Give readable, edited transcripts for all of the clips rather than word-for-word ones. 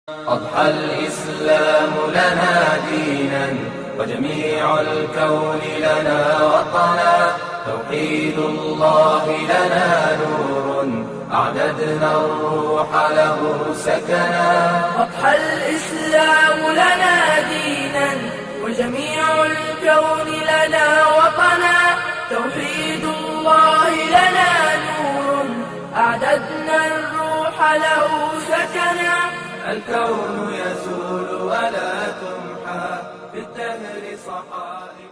أضحى الإسلام لنا دينا وجميع الكون لنا وطنا، توحيد الله لنا نور أعددنا الروح له سكنا. أضحى الإسلام لنا دينا وجميع الكون لنا وطنا، توحيد الله لنا نور أعددنا الروح له سكنا. الكون يزول ولا تمحى في الدهر صحائف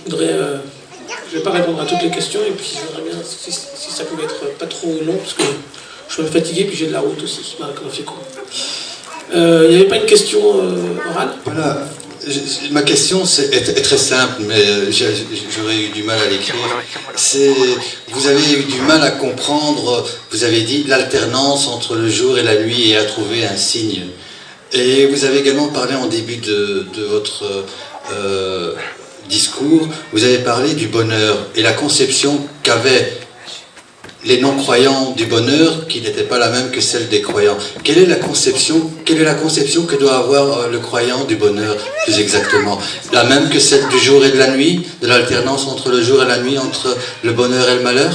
Je ne vais pas répondre à toutes les questions et puis j'aimerais bien si ça pouvait être pas trop long parce que je suis un peu fatigué puis j'ai de la route aussi. Il n'y avait pas une question orale? Voilà, ma question est très simple, mais j'aurais eu du mal à l'écrire. Vous avez eu du mal à comprendre, vous avez dit l'alternance entre le jour et la nuit et à trouver un signe. Et vous avez également parlé en début de votre discours, vous avez parlé du bonheur et la conception qu'avaient les non-croyants du bonheur qui n'était pas la même que celle des croyants. Quelle est la conception que doit avoir le croyant du bonheur, plus exactement? La même que celle du jour et de la nuit, de l'alternance entre le jour et la nuit, entre le bonheur et le malheur?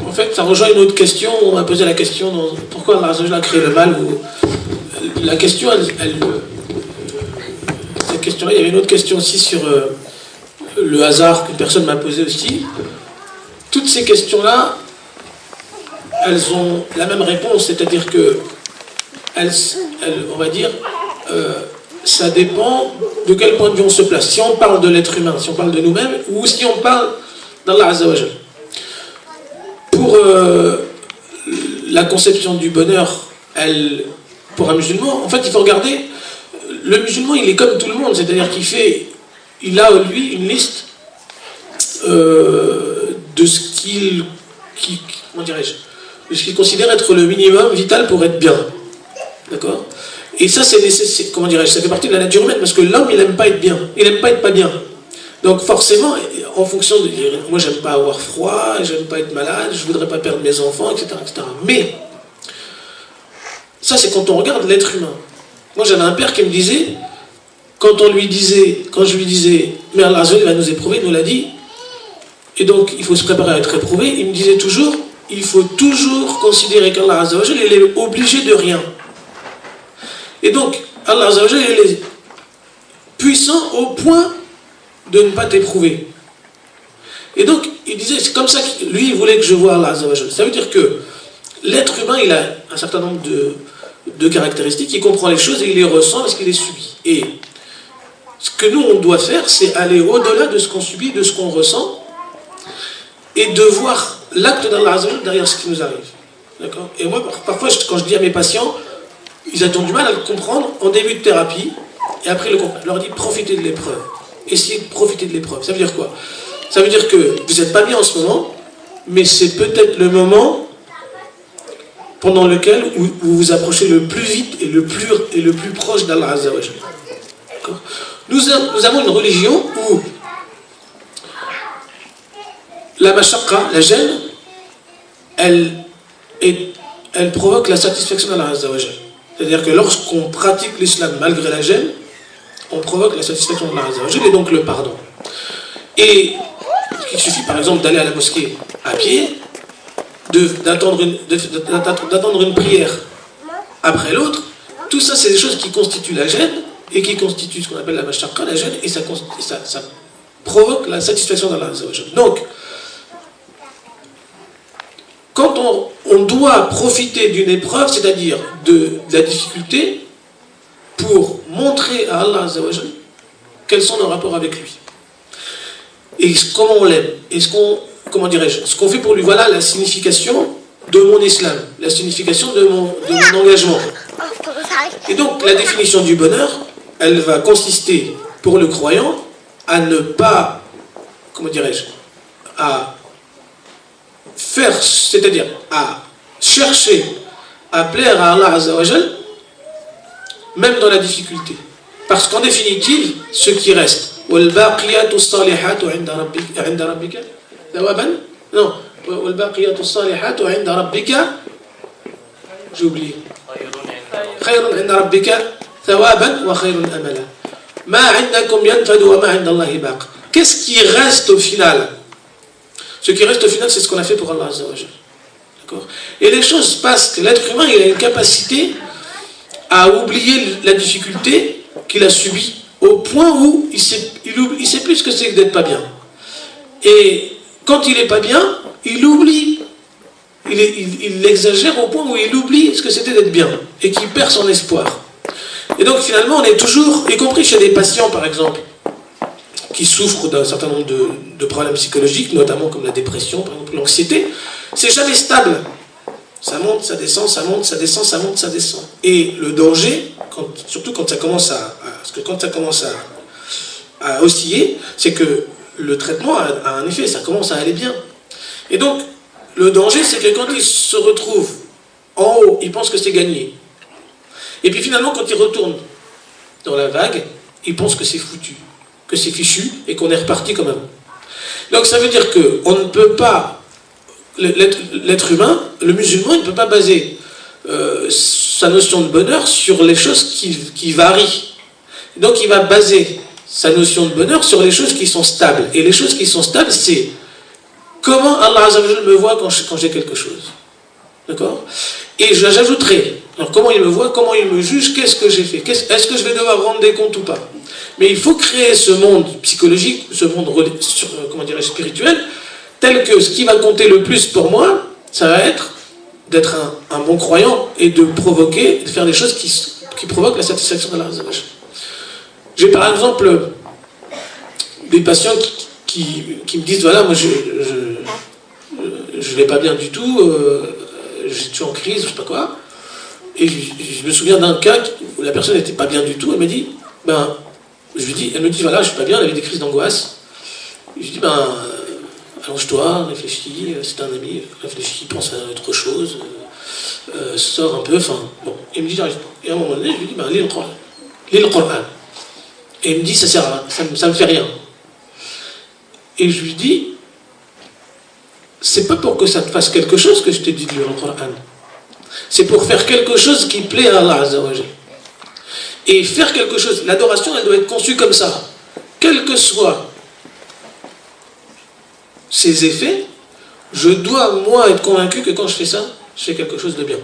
En fait, ça rejoint une autre question. On m'a posé la question pourquoi Allah a créé le mal. La question, cette question-là, il y avait une autre question aussi sur le hasard qu'une personne m'a posé aussi. Toutes ces questions-là, elles ont la même réponse, c'est-à-dire que, on va dire, ça dépend de quel point de vue on se place. Si on parle de l'être humain, si on parle de nous-mêmes, ou si on parle d'Allah Azza wa Jal. Pour la conception du bonheur, pour un musulman, en fait, il faut regarder, le musulman, il est comme tout le monde, c'est-à-dire il a, lui, une liste de ce qu'il considère être le minimum vital pour être bien. D'accord? Et ça, ça fait partie de la nature humaine, parce que l'homme, il n'aime pas être bien, il n'aime pas être pas bien. Donc forcément, en fonction de... Moi, j'aime pas avoir froid, j'aime pas être malade, je voudrais pas perdre mes enfants, etc. etc. Mais, ça, c'est quand on regarde l'être humain. Moi, j'avais un père qui me disait, quand je lui disais, mais Allah va nous éprouver, il nous l'a dit, et donc, il faut se préparer à être éprouvé. Il me disait toujours, il faut toujours considérer qu'Allah Azza wa Jal, il est obligé de rien. Et donc, Allah Azza wa Jal, il est puissant au point de ne pas t'éprouver. Et donc, il disait, c'est comme ça que lui, il voulait que je voie Allah Azza wa Jal. Ça veut dire que l'être humain, il a un certain nombre de caractéristiques, il comprend les choses et il les ressent parce qu'il les subit. Et ce que nous, on doit faire, c'est aller au-delà de ce qu'on subit, de ce qu'on ressent, et de voir l'acte d'Allah Azza wa Jal derrière ce qui nous arrive. D'accord? Et moi, parfois, quand je dis à mes patients, ils ont du mal à le comprendre en début de thérapie, et après le comprendre. Je leur dis, profitez de l'épreuve. Essayez de profiter de l'épreuve. Ça veut dire quoi? Ça veut dire que vous n'êtes pas bien en ce moment, mais c'est peut-être le moment pendant lequel vous vous approchez le plus vite et le plus proche d'Allah Azza wa Jal. D'accord? Nous avons une religion où la mashaqqa, la gêne, elle provoque la satisfaction d'Allah Azza wa Jal. C'est-à-dire que lorsqu'on pratique l'islam malgré la gêne, on provoque la satisfaction d'Allah Azza wa Jal et donc le pardon. Et il suffit par exemple d'aller à la mosquée à pied, d'attendre une prière après l'autre. Tout ça, c'est des choses qui constituent la gêne et qui constituent ce qu'on appelle la mashaqqa, la gêne, et ça provoque la satisfaction d'Allah Azza wa Jal. Donc, quand on doit profiter d'une épreuve, c'est-à-dire de la difficulté, pour montrer à Allah Azza wa Jal quels sont nos rapports avec lui. Et comment on l'aime. Et ce qu'on fait pour lui. Voilà la signification de mon islam, la signification de mon engagement. Et donc, la définition du bonheur, elle va consister pour le croyant à ne pas, à faire, c'est-à-dire à chercher à plaire à Allah Azza wa Jal, même dans la difficulté. Parce qu'en définitive, ce qui reste, وَالْبَاقِيَاتُ الصَّالِحَاتُ عِنْدَ رَبِّكَ ثَوَابًا. Non, وَالْبَاقِيَاتُ الصَّالِحَاتُ عِنْدَ رَبِّكَ J'ai oublié. خير عند ربك ثوابا وخير أملا ما عندكم ينفد وما عند الله باق. Qu'est-ce qui reste au final? Ce qui reste au final, c'est ce qu'on a fait pour Allah Azza wa Jalla. D'accord? Et les choses passent que l'être humain, il a une capacité à oublier la difficulté qu'il a subie au point où il sait plus ce que c'est que d'être pas bien. Et quand il n'est pas bien, il oublie. Il exagère au point où il oublie ce que c'était d'être bien et qu'il perd son espoir. Et donc finalement, on est toujours, y compris chez des patients par exemple, qui souffrent d'un certain nombre de problèmes psychologiques, notamment comme la dépression, par exemple l'anxiété, c'est jamais stable. Ça monte, ça descend, ça monte, ça descend, ça monte, ça descend. Et le danger, surtout quand ça commence à osciller, c'est que le traitement a un effet, ça commence à aller bien. Et donc, le danger, c'est que quand il se retrouve en haut, il pense que c'est gagné. Et puis finalement, quand il retourne dans la vague, il pense que c'est foutu, que c'est fichu, et qu'on est reparti comme avant. Donc ça veut dire qu'on ne peut pas, l'être humain, le musulman, il ne peut pas baser sa notion de bonheur sur les choses qui varient. Donc il va baser sa notion de bonheur sur les choses qui sont stables. Et les choses qui sont stables, c'est comment Allah Azza wa Jalla me voit quand j'ai quelque chose. D'accord? Et j'ajouterai, alors comment il me voit, comment il me juge, qu'est-ce que j'ai fait, est-ce que je vais devoir rendre des comptes ou pas? Mais il faut créer ce monde psychologique, ce monde spirituel, tel que ce qui va compter le plus pour moi, ça va être d'être un bon croyant et de faire des choses qui provoquent la satisfaction d'Allah Azza wa Jalla. J'ai par exemple des patients qui me disent, voilà, moi je vais pas bien du tout, je suis en crise, je sais pas quoi. Et je me souviens d'un cas où la personne n'était pas bien du tout, elle me dit, elle me dit, voilà, je suis pas bien, elle avait des crises d'angoisse. Je lui dis, allonge-toi, réfléchis, c'est un ami, réfléchis, pense à autre chose, sors un peu, enfin, bon. Il me dit, j'arrive pas. Et à un moment donné, je lui dis, lis le Coran. Et il me dit, ça sert à rien, ça me fait rien. Et je lui dis, c'est pas pour que ça te fasse quelque chose que je te dis de lire le Coran. C'est pour faire quelque chose qui plaît à Allah Azza wa Jalla. Et faire quelque chose, l'adoration, elle doit être conçue comme ça. Quels que soient ses effets, je dois, moi, être convaincu que quand je fais ça, je fais quelque chose de bien.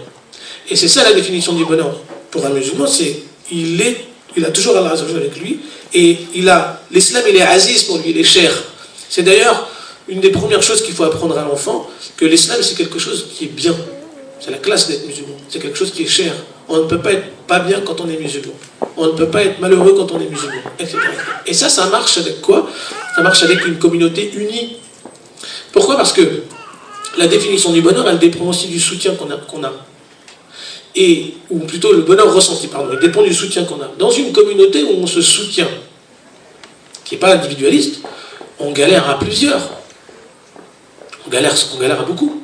Et c'est ça la définition du bonheur. Pour un musulman, c'est il a toujours Allah Azza wa Jalla avec lui, et l'islam, il est aziz pour lui, il est cher. C'est d'ailleurs une des premières choses qu'il faut apprendre à l'enfant, que l'islam, c'est quelque chose qui est bien. C'est la classe d'être musulman. C'est quelque chose qui est cher. On ne peut pas être pas bien quand on est musulman. On ne peut pas être malheureux quand on est musulman, etc. Et ça marche avec quoi? Ça marche avec une communauté unie. Pourquoi? Parce que la définition du bonheur, elle dépend aussi du soutien qu'on a. Ou plutôt le bonheur ressenti, pardon, il dépend du soutien qu'on a. Dans une communauté où on se soutient, qui n'est pas individualiste, on galère à plusieurs. On galère à beaucoup.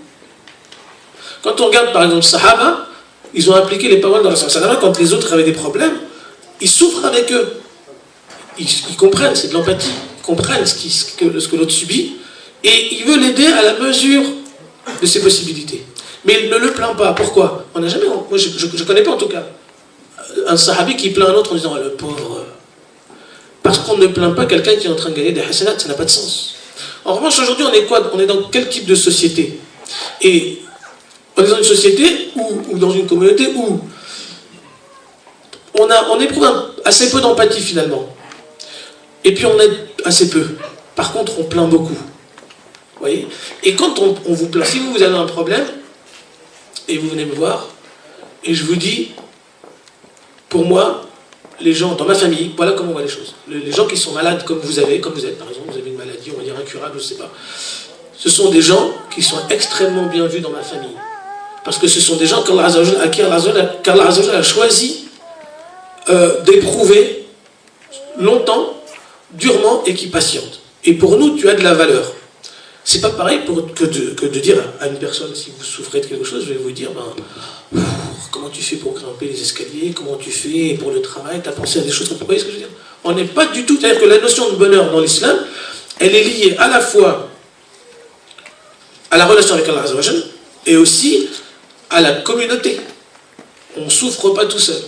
Quand on regarde par exemple Sahaba, ils ont appliqué les paroles dans la Sahaba quand les autres avaient des problèmes, ils souffrent avec eux. Ils comprennent, c'est de l'empathie, ils comprennent ce que l'autre subit, et ils veulent l'aider à la mesure de ses possibilités. Mais il ne le plaint pas. Pourquoi? Moi je ne connais pas en tout cas un sahabi qui plaint un autre en disant le pauvre. Parce qu'on ne plaint pas quelqu'un qui est en train de gagner des hasanats, ça n'a pas de sens. En revanche, aujourd'hui, on est quoi? On est dans quel type de société? Et on est dans une société ou dans une communauté où on éprouve assez peu d'empathie finalement. Et puis on aide assez peu. Par contre, on plaint beaucoup. Vous voyez? Et quand on vous plaint, si vous avez un problème, et vous venez me voir, et je vous dis, pour moi, les gens dans ma famille, voilà comment on voit les choses. Les gens qui sont malades comme vous êtes, par exemple, vous avez une maladie, on va dire incurable, je ne sais pas. Ce sont des gens qui sont extrêmement bien vus dans ma famille. Parce que ce sont des gens qu'Allah Azza wa Jalla a choisi d'éprouver longtemps, durement, et qui patientent. Et pour nous, tu as de la valeur. C'est pas pareil que de dire à une personne, si vous souffrez de quelque chose, je vais vous dire, comment tu fais pour grimper les escaliers, comment tu fais pour le travail, tu as pensé à des choses comme ça. Vous voyez ce que je veux dire? On n'est pas du tout, c'est-à-dire que la notion de bonheur dans l'islam, elle est liée à la fois à la relation avec Allah Azza wa Jalla et aussi à la communauté. souffre pas tout seul.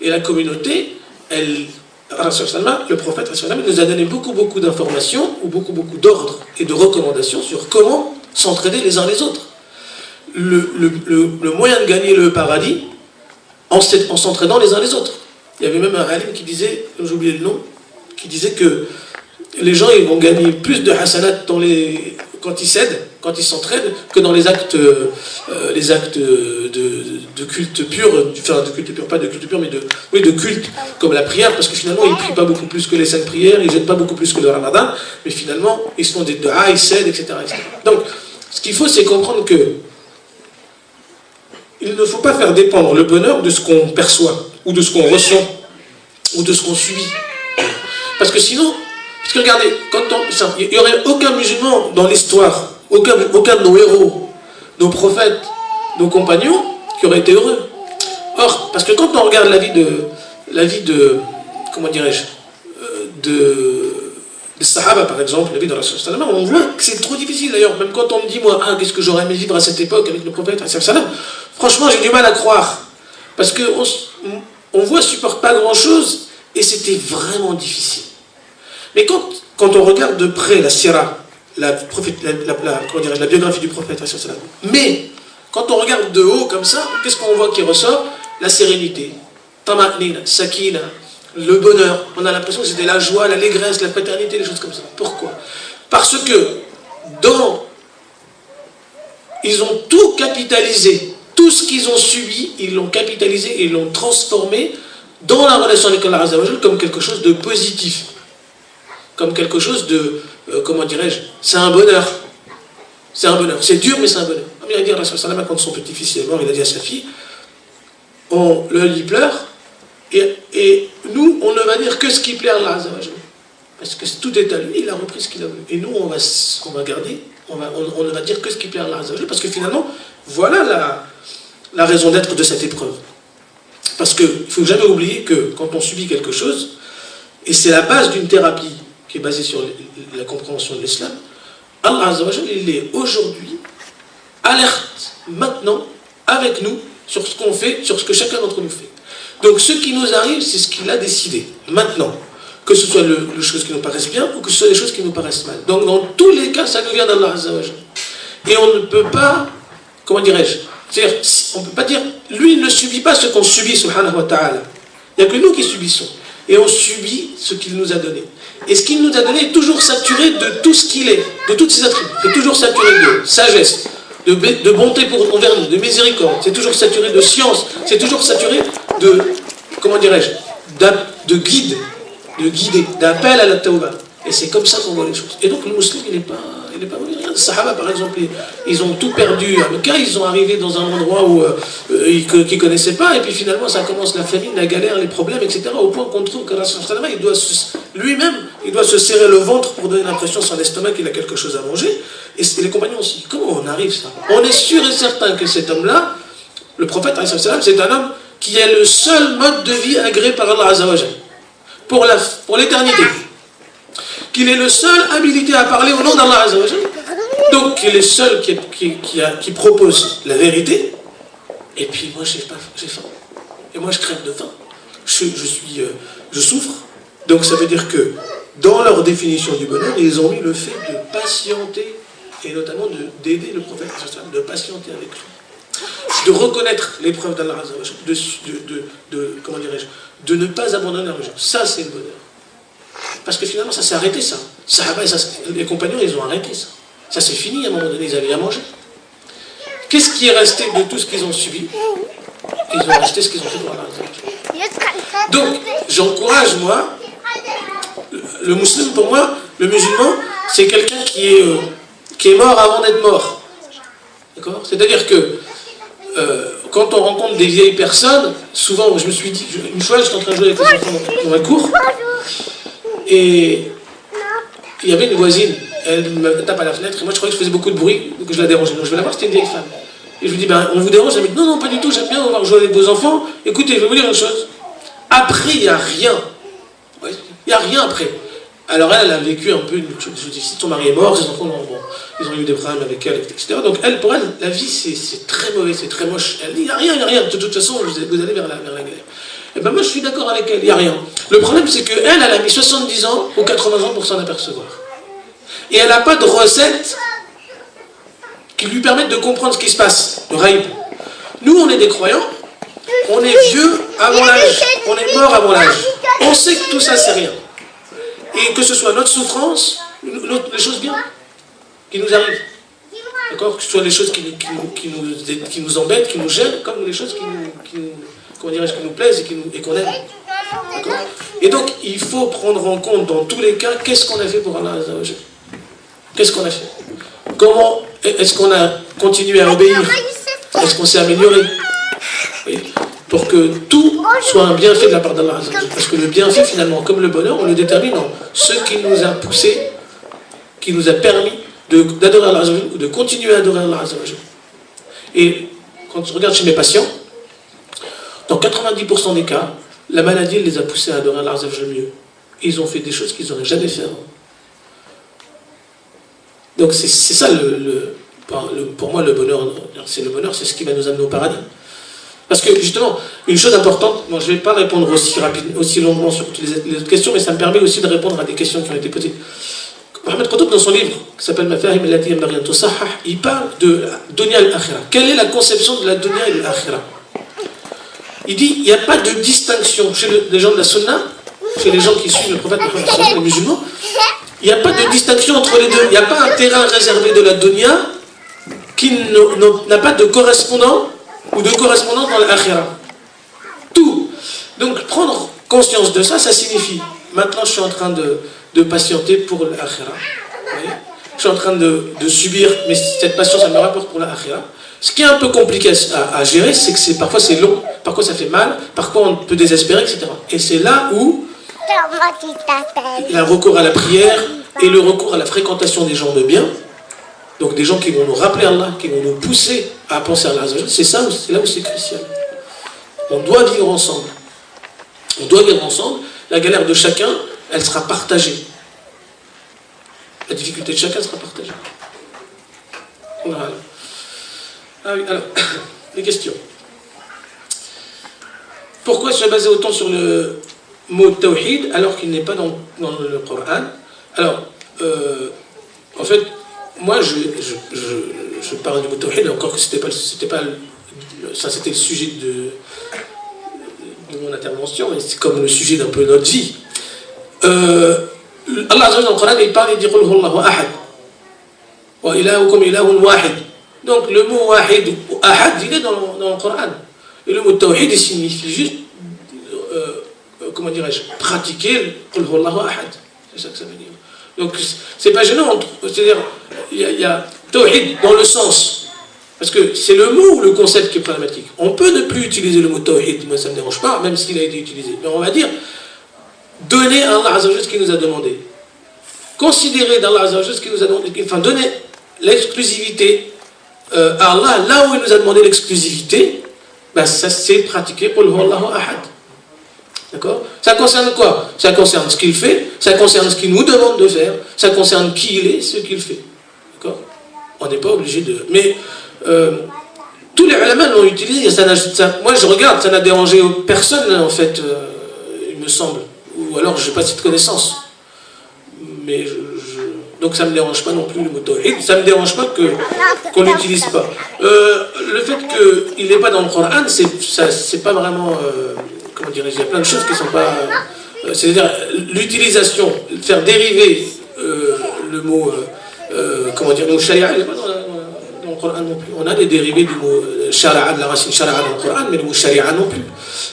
Et la communauté, le prophète nous a donné beaucoup d'informations, ou beaucoup d'ordres et de recommandations sur comment s'entraider les uns les autres. Le moyen de gagner le paradis, en s'entraidant les uns les autres. Il y avait même un alim qui disait, j'ai oublié le nom, qui disait que les gens ils vont gagner plus de hasanat quand ils cèdent, quand ils s'entraident, que dans les actes de culte pur, enfin de culte pur, pas de culte pur, mais de culte, comme la prière, parce que finalement ils ne prient pas beaucoup plus que les 5 prières, ils ne jeûnent pas beaucoup plus que le ramadan, mais finalement ils se font des doigts, ils cèdent, etc., etc. Donc, ce qu'il faut, c'est comprendre que il ne faut pas faire dépendre le bonheur de ce qu'on perçoit, ou de ce qu'on ressent, ou de ce qu'on subit. Parce que sinon, parce que regardez, il n'y aurait aucun musulman dans l'histoire, aucun de nos héros, nos prophètes, nos compagnons, qui aurait été heureux. Or, parce que quand on regarde la vie de comment dirais-je, des Sahaba par exemple, la vie de Rasul sallam, on voit que c'est trop difficile. D'ailleurs, même quand on me dit, moi, qu'est-ce que j'aurais aimé vivre à cette époque avec le prophète sallam, franchement, j'ai du mal à croire. Parce qu'on voit, supporte pas grand-chose, et c'était vraiment difficile. Mais quand on regarde de près la sira, la biographie du prophète, mais quand on regarde de haut comme ça, qu'est-ce qu'on voit qui ressort? La sérénité, tama'nina, sakina, le bonheur. On a l'impression que c'était la joie, l'allégresse, la paternité, les choses comme ça. Pourquoi? Parce que ils ont tout capitalisé. Tout ce qu'ils ont subi, ils l'ont capitalisé et ils l'ont transformé dans la relation avec Allah Azza wa Jal comme quelque chose de positif. Comme quelque chose de, comment dirais-je, c'est un bonheur. C'est un bonheur. C'est dur, mais c'est un bonheur. Il a dit à Rasul sallam, quand son petit-fils est mort, il a dit à sa fille, il pleure, et nous, on ne va dire que ce qui plaît à Allah Azza wa Jal. Parce que tout est à lui, il a repris ce qu'il a voulu. Et nous, on va garder, on ne va dire que ce qui plaît à Allah Azza wa Jal, parce que finalement, voilà la raison d'être de cette épreuve. Parce qu'il ne faut jamais oublier que quand on subit quelque chose, et c'est la base d'une thérapie qui est basée sur la compréhension de l'islam, Allah Azza wa Jal, il est aujourd'hui alerte maintenant avec nous sur ce qu'on fait, sur ce que chacun d'entre nous fait. Donc ce qui nous arrive, c'est ce qu'il a décidé maintenant. Que ce soit les choses qui nous paraissent bien ou que ce soit les choses qui nous paraissent mal. Donc dans tous les cas, ça nous vient d'Allah Azza wa Jal. Et on ne peut pas, comment dirais-je, c'est-à-dire, on ne peut pas dire, lui il ne subit pas ce qu'on subit, subhanahu wa ta'ala. Il n'y a que nous qui subissons. Et on subit ce qu'il nous a donné. Et ce qu'il nous a donné est toujours saturé de tout ce qu'il est, de toutes ses attributs. C'est toujours saturé de sagesse, de bonté envers nous, de miséricorde. C'est toujours saturé de science. C'est toujours saturé de, comment dirais-je, de guider, d'appel à la tawbah. Et c'est comme ça qu'on voit les choses. Et donc le musulman, il n'est pas mauvais. Les Sahaba, par exemple, ils ont tout perdu à Mecca, ils sont arrivés dans un endroit où qu'ils ne connaissaient pas, et puis finalement ça commence la famine, la galère, les problèmes, etc. Au point qu'on trouve que lui-même, il doit se serrer le ventre pour donner l'impression à son estomac qu'il a quelque chose à manger. Et les compagnons aussi. Comment on arrive ça? On est sûr et certain que cet homme-là, le prophète, c'est un homme qui est le seul mode de vie agréé par Allah Azza wa Jal pour l'éternité. Qu'il est le seul habilité à parler au nom d'Allah Azza wa Jal. Donc, qu'il est le seul qui propose la vérité. Et puis, moi, j'ai faim. Et moi, je crève de faim. Je souffre. Donc, ça veut dire que, dans leur définition du bonheur, ils ont mis le fait de patienter, et notamment d'aider le prophète, de patienter avec lui. De reconnaître l'épreuve d'Allah Azza wa Jal. Comment dirais-je, de ne pas abandonner la religion. Ça, c'est le bonheur. Parce que finalement, ça s'est arrêté, ça. Les compagnons, ils ont arrêté ça. Ça s'est fini, à un moment donné, ils avaient à manger. Qu'est-ce qui est resté de tout ce qu'ils ont subi? Ils ont resté ce qu'ils ont fait pour Allah. Donc, j'encourage, moi, le musulman, pour moi, le musulman, c'est quelqu'un qui est mort avant d'être mort. D'accord? C'est-à-dire que, quand on rencontre des vieilles personnes, souvent, je me suis dit, une fois, j'étais en train de jouer avec les enfants dans la cour, et il y avait une voisine, elle me tape à la fenêtre, et moi je croyais que je faisais beaucoup de bruit, que je la dérangeais. Donc je vais la voir, c'était une vieille femme. Et je lui dis, on vous dérange? Elle me dit, non, pas du tout, j'aime bien voir jouer avec vos enfants. Écoutez, je vais vous dire une chose. Après, il n'y a rien. Il n'y a rien après. Alors elle a vécu un peu une chose difficile, son mari est mort, ses enfants, ils ont eu des problèmes avec elle, etc. Donc pour elle, la vie c'est très mauvais, c'est très moche. Elle dit, il n'y a rien, de toute façon, vous allez vers la guerre. Et ben moi je suis d'accord avec elle, il n'y a rien. Le problème c'est qu'elle, elle a mis 70 ans ou 80 ans pour s'en apercevoir. Et elle n'a pas de recette qui lui permettent de comprendre ce qui se passe, le raïb. Nous on est des croyants, on est vieux avant l'âge, on est mort avant l'âge. On sait que tout ça c'est rien. Et que ce soit notre souffrance, les choses bien qui nous arrivent. D'accord? Que ce soit les choses qui nous embêtent, qui nous gênent, comme les choses qui nous plaisent et qu'on aime. D'accord? Et donc, il faut prendre en compte dans tous les cas, qu'est-ce qu'on a fait pour Allah Azza wa Jalla? Qu'est-ce qu'on a fait? Comment est-ce qu'on a continué à obéir? Est-ce qu'on s'est amélioré? Oui. Pour que tout soit un bienfait de la part d'Allah Azza wa Jalla. Parce que le bienfait, finalement, comme le bonheur, on le détermine en ce qui nous a poussé, qui nous a permis d'adorer Allah Azza wa Jalla, ou de continuer à adorer Allah Azza wa Jalla. Et quand je regarde chez mes patients, dans 90% des cas, la maladie les a poussés à adorer Allah Azza wa Jalla mieux. Ils ont fait des choses qu'ils n'auraient jamais fait avant. Donc c'est ça pour moi le bonheur. C'est le bonheur, c'est ce qui va nous amener au paradis. Parce que justement, une chose importante, moi je ne vais pas répondre aussi longuement sur toutes les autres questions, mais ça me permet aussi de répondre à des questions qui ont été posées. Mohamed Qutb, dans son livre, qui s'appelle Mafahim al-Lati yanbaghi an tusahhah, il parle de Dunya al-Akhira. Quelle est la conception de la Dunya et de l'Akhira? Il dit, il n'y a pas de distinction chez les gens de la Sunna, chez les gens qui suivent le prophète Mohammed, les musulmans, il n'y a pas de distinction entre les deux. Il n'y a pas un terrain réservé de la Dunya qui n'a pas de correspondant ou de correspondance dans l'Akhira. Tout. Donc prendre conscience de ça, ça signifie, maintenant je suis en train de patienter pour l'Akhira. Je suis en train de subir, mais cette patience, elle me rapporte pour l'Akhira. Ce qui est un peu compliqué à gérer, c'est que parfois c'est long, parfois ça fait mal, parfois on peut désespérer, etc. Et c'est là où le recours à la prière et le recours à la fréquentation des gens de bien, donc des gens qui vont nous rappeler Allah, qui vont nous pousser à penser à Allah, c'est là où c'est crucial. On doit vivre ensemble. On doit vivre ensemble. La galère de chacun, elle sera partagée. La difficulté de chacun sera partagée. Voilà. Ah oui, alors, les questions. Pourquoi se baser autant sur le mot tawhid alors qu'il n'est pas dans le Coran? Alors, en fait, moi je parle du mot tawhid, encore que c'était pas c'était le sujet de mon intervention, mais c'est comme le sujet d'un peu de notre vie. Allah Azza wa Jalla dans le Coran, il parle, il dit Qul huwallahu ahad wa ilahukum ilahun wahid. Donc le mot wahid ou ahad, il est dans le Coran. Et le mot tawhid, il signifie juste comment dirais-je, pratiquer Qul huwallahu ahad. C'est ça que ça veut dire. Donc c'est pas gênant, c'est-à-dire il y a tawhid dans le sens, parce que c'est le mot ou le concept qui est problématique. On peut ne plus utiliser le mot tawhid, moi ça ne me dérange pas, même s'il a été utilisé, mais on va dire donner à Allah Azza wa Jalla ce qu'il nous a demandé, considérer d'Allah Azza wa Jalla ce qu'il nous a demandé, enfin donner l'exclusivité à Allah là où il nous a demandé l'exclusivité, ben ça c'est pratiquer Qul huwallahu ahad. D'accord? Ça concerne quoi? Ça concerne ce qu'il fait, ça concerne ce qu'il nous demande de faire, ça concerne qui il est, ce qu'il fait. D'accord? On n'est pas obligé de... Mais tous les ulama l'ont utilisé. Moi je regarde, ça n'a dérangé personne en fait, il me semble. Ou alors je n'ai pas cette connaissance. Mais donc ça ne me dérange pas non plus le mot tawhid. Ça ne me dérange pas qu'on l'utilise pas. Le fait qu'il n'est pas dans le Coran, c'est pas vraiment... comment dirais-je, il y a plein de choses qui ne sont pas... c'est-à-dire l'utilisation, faire dériver le mot... comment dire, le mot sharia, il n'est pas dans le Coran non plus. On a des dérivés du mot shara'a, de la racine shara'a dans le Coran, mais le mot sharia non plus.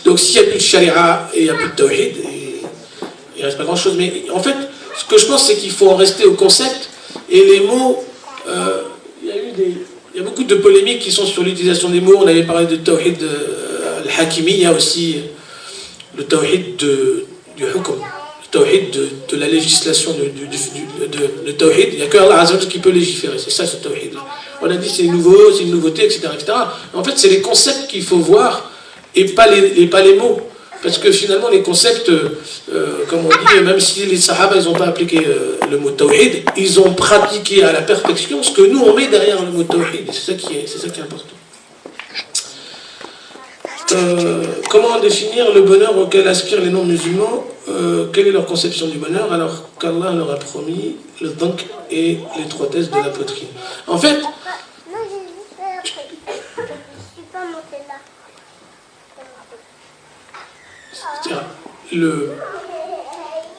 Donc s'il n'y a plus de sharia et il n'y a plus de tawhid, il ne reste pas grand-chose. Mais en fait, ce que je pense, c'est qu'il faut en rester au concept. Et les mots... il y a beaucoup de polémiques qui sont sur l'utilisation des mots. On avait parlé de tawhid al-hakimi, il y a aussi... le tawhid du hukm, le tawhid de la législation, le tawhid, il n'y a que Allah Azza wa Jalla qui peut légiférer, c'est ça ce tawhid. On a dit c'est nouveau, c'est une nouveauté, etc. etc. En fait, c'est les concepts qu'il faut voir et pas les mots. Parce que finalement, les concepts, comme on dit, même si les Sahaba, ils n'ont pas appliqué le mot tawhid, ils ont pratiqué à la perfection ce que nous, on met derrière le mot tawhid. C'est ça qui est important. Comment définir le bonheur auquel aspirent les non-musulmans? Quelle est leur conception du bonheur alors qu'Allah leur a promis le dank et l'étroitesse de la poitrine? En fait,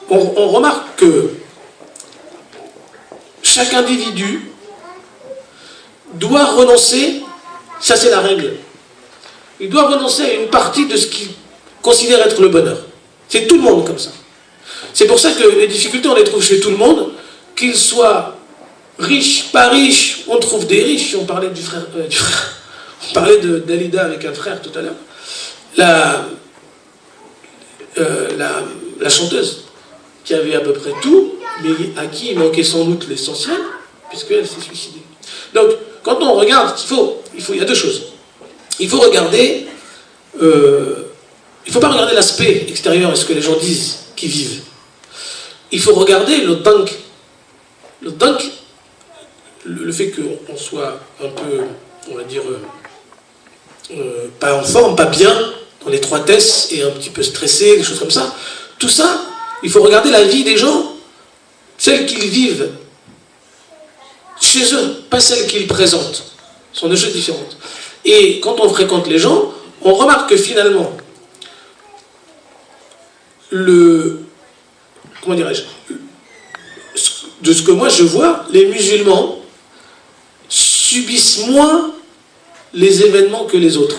on remarque que chaque individu doit renoncer, ça c'est la règle, il doit renoncer à une partie de ce qu'il considère être le bonheur. C'est tout le monde comme ça. C'est pour ça que les difficultés, on les trouve chez tout le monde, qu'ils soient riches, pas riches, on trouve des riches. On parlait du frère, on parlait d'Alida avec un frère tout à l'heure. La chanteuse qui avait à peu près tout, mais à qui il manquait sans doute l'essentiel, puisqu'elle s'est suicidée. Donc, quand on regarde, il y a deux choses. Il faut regarder, il ne faut pas regarder l'aspect extérieur et ce que les gens disent qui vivent. Il faut regarder le dank. Le dank, le fait qu'on soit un peu, on va dire, pas en forme, pas bien, dans l'étroitesse et un petit peu stressé, des choses comme ça. Tout ça, il faut regarder la vie des gens, celles qu'ils vivent chez eux, pas celles qu'ils présentent. Ce sont deux choses différentes. Et quand on fréquente les gens, on remarque que finalement, comment dirais-je, de ce que moi je vois, les musulmans subissent moins les événements que les autres.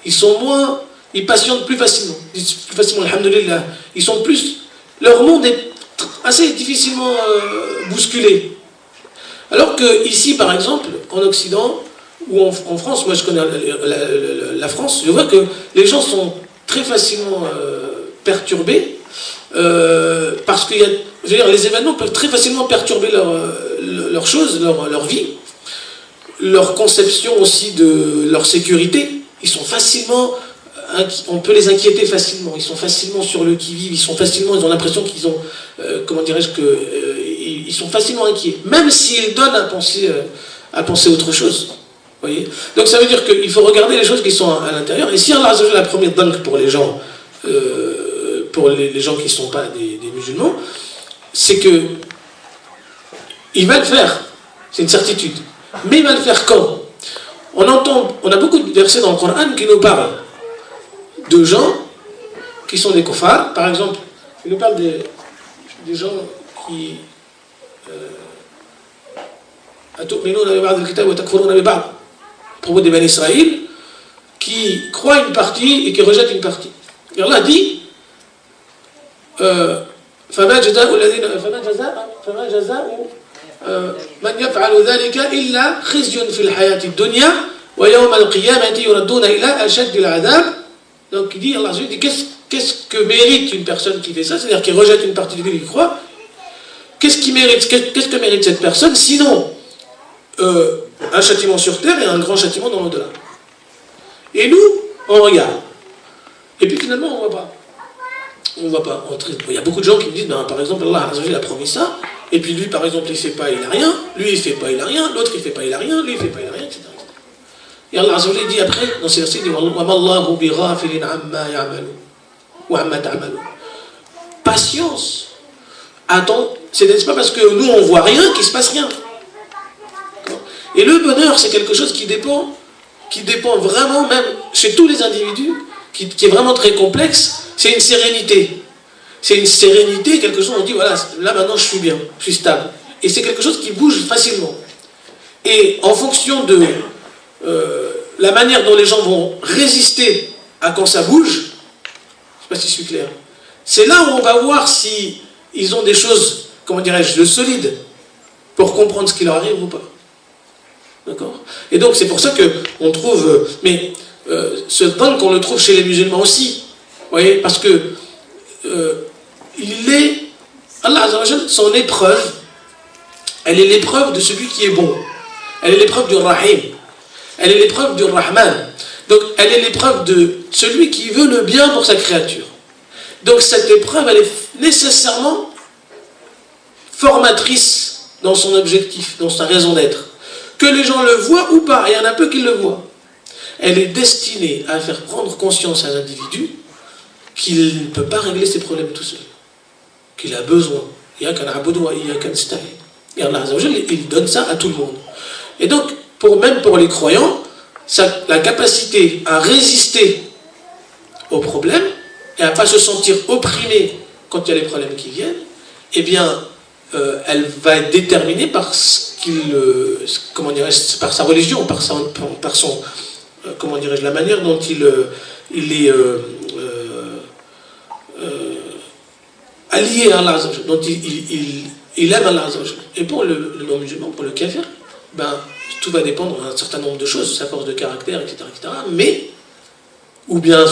Ils patientent plus facilement, alhamdoulilah. Leur monde est assez difficilement bousculé. Alors que ici, par exemple, en Occident, ou en France, moi je connais la France, je vois que les gens sont très facilement perturbés, parce que les événements peuvent très facilement perturber leurs choses, leur vie, leur conception aussi de leur sécurité. Ils sont facilement, on peut les inquiéter facilement, ils sont facilement sur le qui-vive, ils ont l'impression qu'ils ont, ils sont facilement inquiets, même s'ils donnent à penser autre chose. Voyez. Donc ça veut dire qu'il faut regarder les choses qui sont à l'intérieur. Et si Allah a la première dank pour les gens, qui ne sont pas des musulmans, c'est que il va le faire, c'est une certitude. Mais il va le faire quand? On a beaucoup de versets dans le Coran qui nous parlent de gens qui sont des kuffars. Par exemple, il nous parle des gens qui à propos des Ben Israël, qui croient une partie et qui rejettent une partie. Et Allah dit فما جزاء من يفعل ذلك إلا خزي في الحياة الدنيا ويوم القيامة يردون إلى أشد العذاب. Donc il dit, Allah dit, qu'est-ce que mérite une personne qui fait ça, c'est-à-dire qui rejette une partie de Dieu et qui croit. Qu'est-ce que mérite cette personne, sinon un châtiment sur terre et un grand châtiment dans l'au-delà. Et nous, on regarde. Et puis finalement, on ne va pas entrer. Il y a beaucoup de gens qui me disent, par exemple, Allah a promis ça, et puis lui, par exemple, il ne fait pas, il n'a rien, lui, il ne fait pas, il n'a rien, l'autre, il ne fait pas, il n'a rien, lui, il ne fait pas, il n'a rien, etc. Et Allah dit après, dans ces versets, il dit, patience. Attends, c'est pas parce que nous, on ne voit rien qu'il ne se passe rien. Et le bonheur, c'est quelque chose qui dépend vraiment, même chez tous les individus, qui est vraiment très complexe. C'est une sérénité. C'est une sérénité, quelque chose, on dit, voilà, là maintenant je suis bien, je suis stable. Et c'est quelque chose qui bouge facilement. Et en fonction de la manière dont les gens vont résister à quand ça bouge, je ne sais pas si je suis clair, c'est là où on va voir si ils ont des choses, comment dirais-je, de solides pour comprendre ce qui leur arrive ou pas. D'accord? Et donc c'est pour ça qu'on trouve, ce don qu'on le trouve chez les musulmans aussi, vous voyez, parce que Allah Azza wa Jal, son épreuve, elle est l'épreuve de celui qui est bon, elle est l'épreuve du Rahim, elle est l'épreuve du Rahman. Donc elle est l'épreuve de celui qui veut le bien pour sa créature. Donc cette épreuve, elle est nécessairement formatrice dans son objectif, dans sa raison d'être. Que les gens le voient ou pas, il y en a peu qui le voient. Elle est destinée à faire prendre conscience à l'individu qu'il ne peut pas régler ses problèmes tout seul. Qu'il a besoin. Et Allah Azza wa Jalla, il donne ça à tout le monde. Et donc, même pour les croyants, la capacité à résister aux problèmes et à ne pas se sentir opprimé quand il y a les problèmes qui viennent, eh bien, elle va être déterminée par par sa religion, par son comment dirais-je, la manière dont il est allié à Allah, dont il aime Allah. Et pour le non-musulman, pour le kafir, ben, tout va dépendre d'un certain nombre de choses, sa force de caractère, etc. Mais, ou bien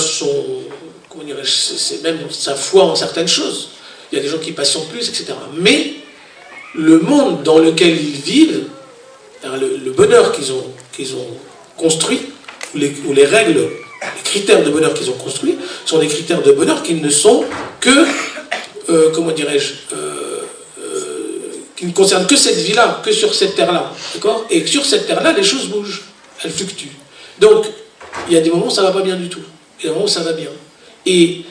comment dirais-je, c'est même sa foi en certaines choses. Il y a des gens qui patientent plus, etc. Mais, le monde dans lequel ils vivent, le bonheur qu'ils ont construit, ou les règles, les critères de bonheur qu'ils ont construits, sont des critères de bonheur qui ne sont que, comment dirais-je, qui ne concernent que cette vie-là, que sur cette terre-là, d'accord ? Et sur cette terre-là, les choses bougent, elles fluctuent. Donc, il y a des moments où ça ne va pas bien du tout, il y a des moments où ça va bien. Et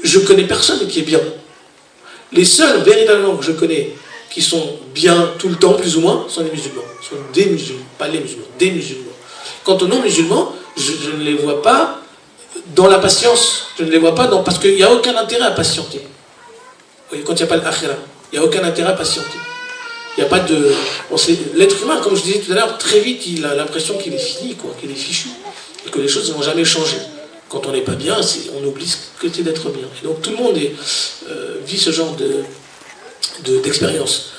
je connais personne qui est bien. Les seuls, véritablement, que je connais, qui sont bien tout le temps, plus ou moins, sont les musulmans. Sont des musulmans, pas les musulmans, des musulmans. Quant aux non-musulmans, je ne les vois pas dans la patience. Je ne les vois pas parce qu'il n'y a aucun intérêt à patienter. Vous voyez, quand il n'y a pas l'akhira, il n'y a aucun intérêt à patienter. Il n'y a pas de... L'être humain, comme je disais tout à l'heure, très vite, il a l'impression qu'il est fini, qu'il est fichu, et que les choses ne vont jamais changer. Quand on n'est pas bien, on oublie ce que c'est d'être bien. Et donc tout le monde vit ce genre d'expérience.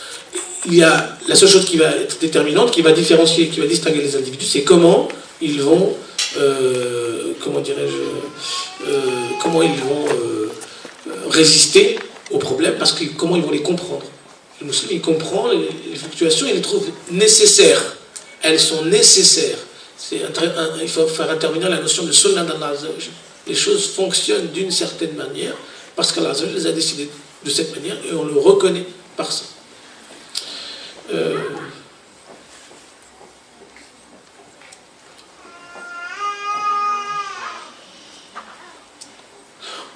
Il y a la seule chose qui va être déterminante, qui va différencier, qui va distinguer les individus, c'est comment ils vont, résister aux problèmes, parce que comment ils vont les comprendre. Le musulman, il comprend les fluctuations, il les trouve nécessaires. Elles sont nécessaires. Il faut faire intervenir la notion de sunnah d'Allah. Les choses fonctionnent d'une certaine manière, parce qu'Allah les a décidées de cette manière, et on le reconnaît par ça.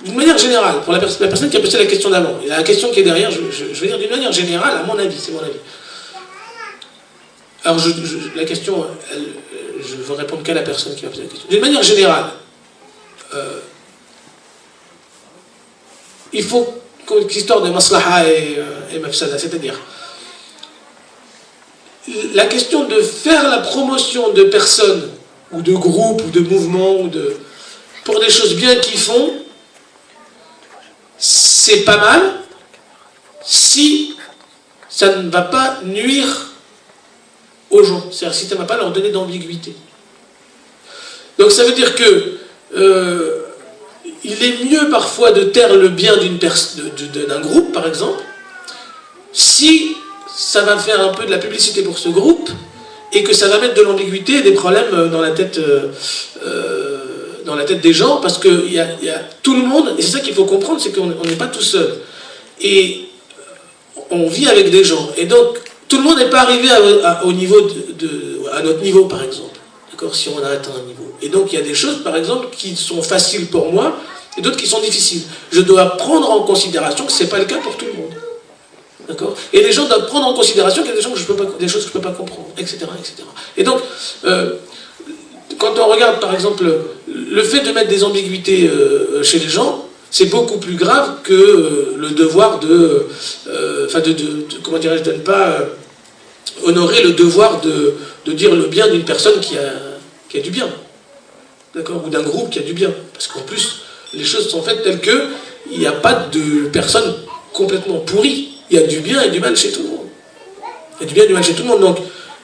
D'une manière générale, pour la personne qui a posé la question d'avant, il y a la question qui est derrière, je veux dire d'une manière générale, à mon avis, c'est mon avis. Alors la question, je ne veux répondre qu'à la personne qui a posé la question. D'une manière générale, il faut l'histoire de maslaha et mafsada, c'est-à-dire la question de faire la promotion de personnes ou de groupes ou de mouvements pour des choses bien qu'ils font, c'est pas mal si ça ne va pas nuire aux gens, c'est-à-dire si ça ne va pas leur donner d'ambiguïté. Donc ça veut dire que il est mieux parfois de taire le bien d'un groupe, par exemple, si ça va faire un peu de la publicité pour ce groupe et que ça va mettre de l'ambiguïté et des problèmes dans la tête des gens, parce qu'il y a tout le monde, et c'est ça qu'il faut comprendre, c'est qu'on n'est pas tout seul. Et on vit avec des gens. Et donc, tout le monde n'est pas arrivé au niveau à notre niveau, par exemple. D'accord, si on a atteint un niveau. Et donc, il y a des choses, par exemple, qui sont faciles pour moi, et d'autres qui sont difficiles. Je dois prendre en considération que ce n'est pas le cas pour tout le monde. D'accord ? Et les gens doivent prendre en considération qu'il y a des choses que je ne peux pas comprendre, etc., etc. Et donc, quand on regarde, par exemple, le fait de mettre des ambiguïtés chez les gens, c'est beaucoup plus grave que le devoir comment dirais-je, de ne pas honorer le devoir de dire le bien d'une personne qui a du bien. D'accord ? Ou d'un groupe qui a du bien. Parce qu'en plus, les choses sont faites telles que il n'y a pas de personne complètement pourrie. Il y a du bien et du mal chez tout le monde. Il y a du bien et du mal chez tout le monde. Donc,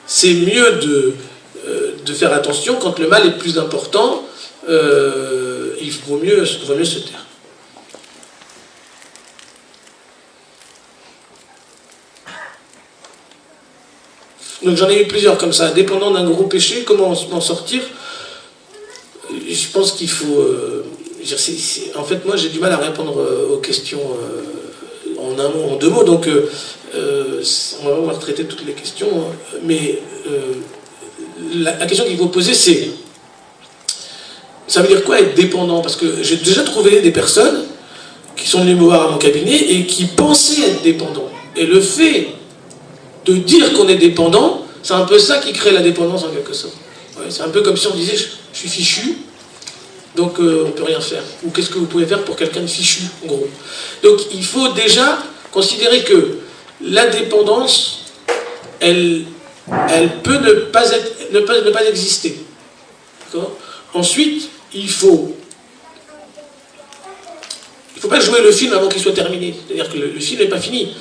c'est mieux de faire attention quand le mal est plus important. Il vaut mieux se taire. Donc j'en ai eu plusieurs comme ça, dépendant d'un gros péché, comment en sortir. je pense qu'il faut... en fait, moi, j'ai du mal à répondre aux questions en un mot, en deux mots, donc on va pouvoir traiter toutes les questions, mais la question qu'il faut poser, c'est... Ça veut dire quoi être dépendant? Parce que j'ai déjà trouvé des personnes qui sont venues me voir à mon cabinet et qui pensaient être dépendants. Et le fait de dire qu'on est dépendant, c'est un peu ça qui crée la dépendance en quelque sorte. Ouais, c'est un peu comme si on disait je suis fichu, donc on ne peut rien faire. Ou qu'est-ce que vous pouvez faire pour quelqu'un de fichu, en gros. Donc il faut déjà considérer que la dépendance, elle peut ne pas exister. D'accord ? Ensuite, il faut pas jouer le film avant qu'il soit terminé. C'est-à-dire que le film n'est pas fini.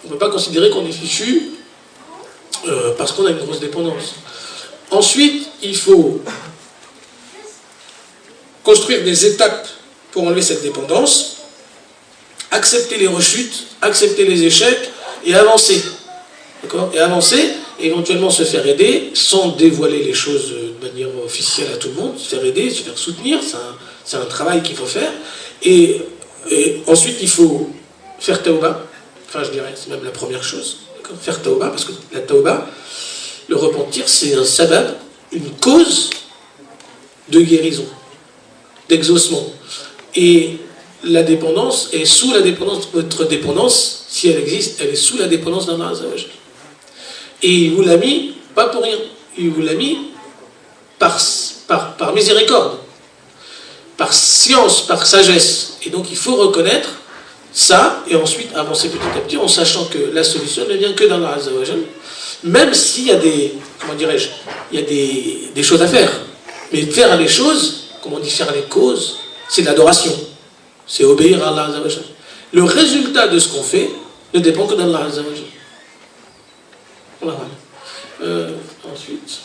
On ne peut pas considérer qu'on est fichu parce qu'on a une grosse dépendance. Ensuite, il faut construire des étapes pour enlever cette dépendance, accepter les rechutes, accepter les échecs et avancer. D'accord ? Et avancer, éventuellement se faire aider, sans dévoiler les choses de manière officielle à tout le monde, se faire aider, se faire soutenir, c'est un travail qu'il faut faire. Et ensuite, il faut faire tauba, enfin je dirais, c'est même la première chose, d'accord ? Faire tauba, parce que la tauba, le repentir, c'est un sabab, une cause de guérison, d'exaucement. Et la dépendance est sous la dépendance, votre dépendance, si elle existe, elle est sous la dépendance d'Allah Azza wa Jalla. Et il vous l'a mis, pas pour rien, il vous l'a mis par miséricorde, par science, par sagesse. Et donc il faut reconnaître ça, et ensuite avancer petit à petit, en sachant que la solution ne vient que d'Allah Azza wa Jalla, même s'il y a des, comment dirais-je, il y a des choses à faire. Mais faire les choses, comme on dit faire les causes, c'est l'adoration. C'est obéir à Allah Azza wa Jalla. Le résultat de ce qu'on fait ne dépend que d'Allah Azza wa Jalla. Voilà. Ensuite.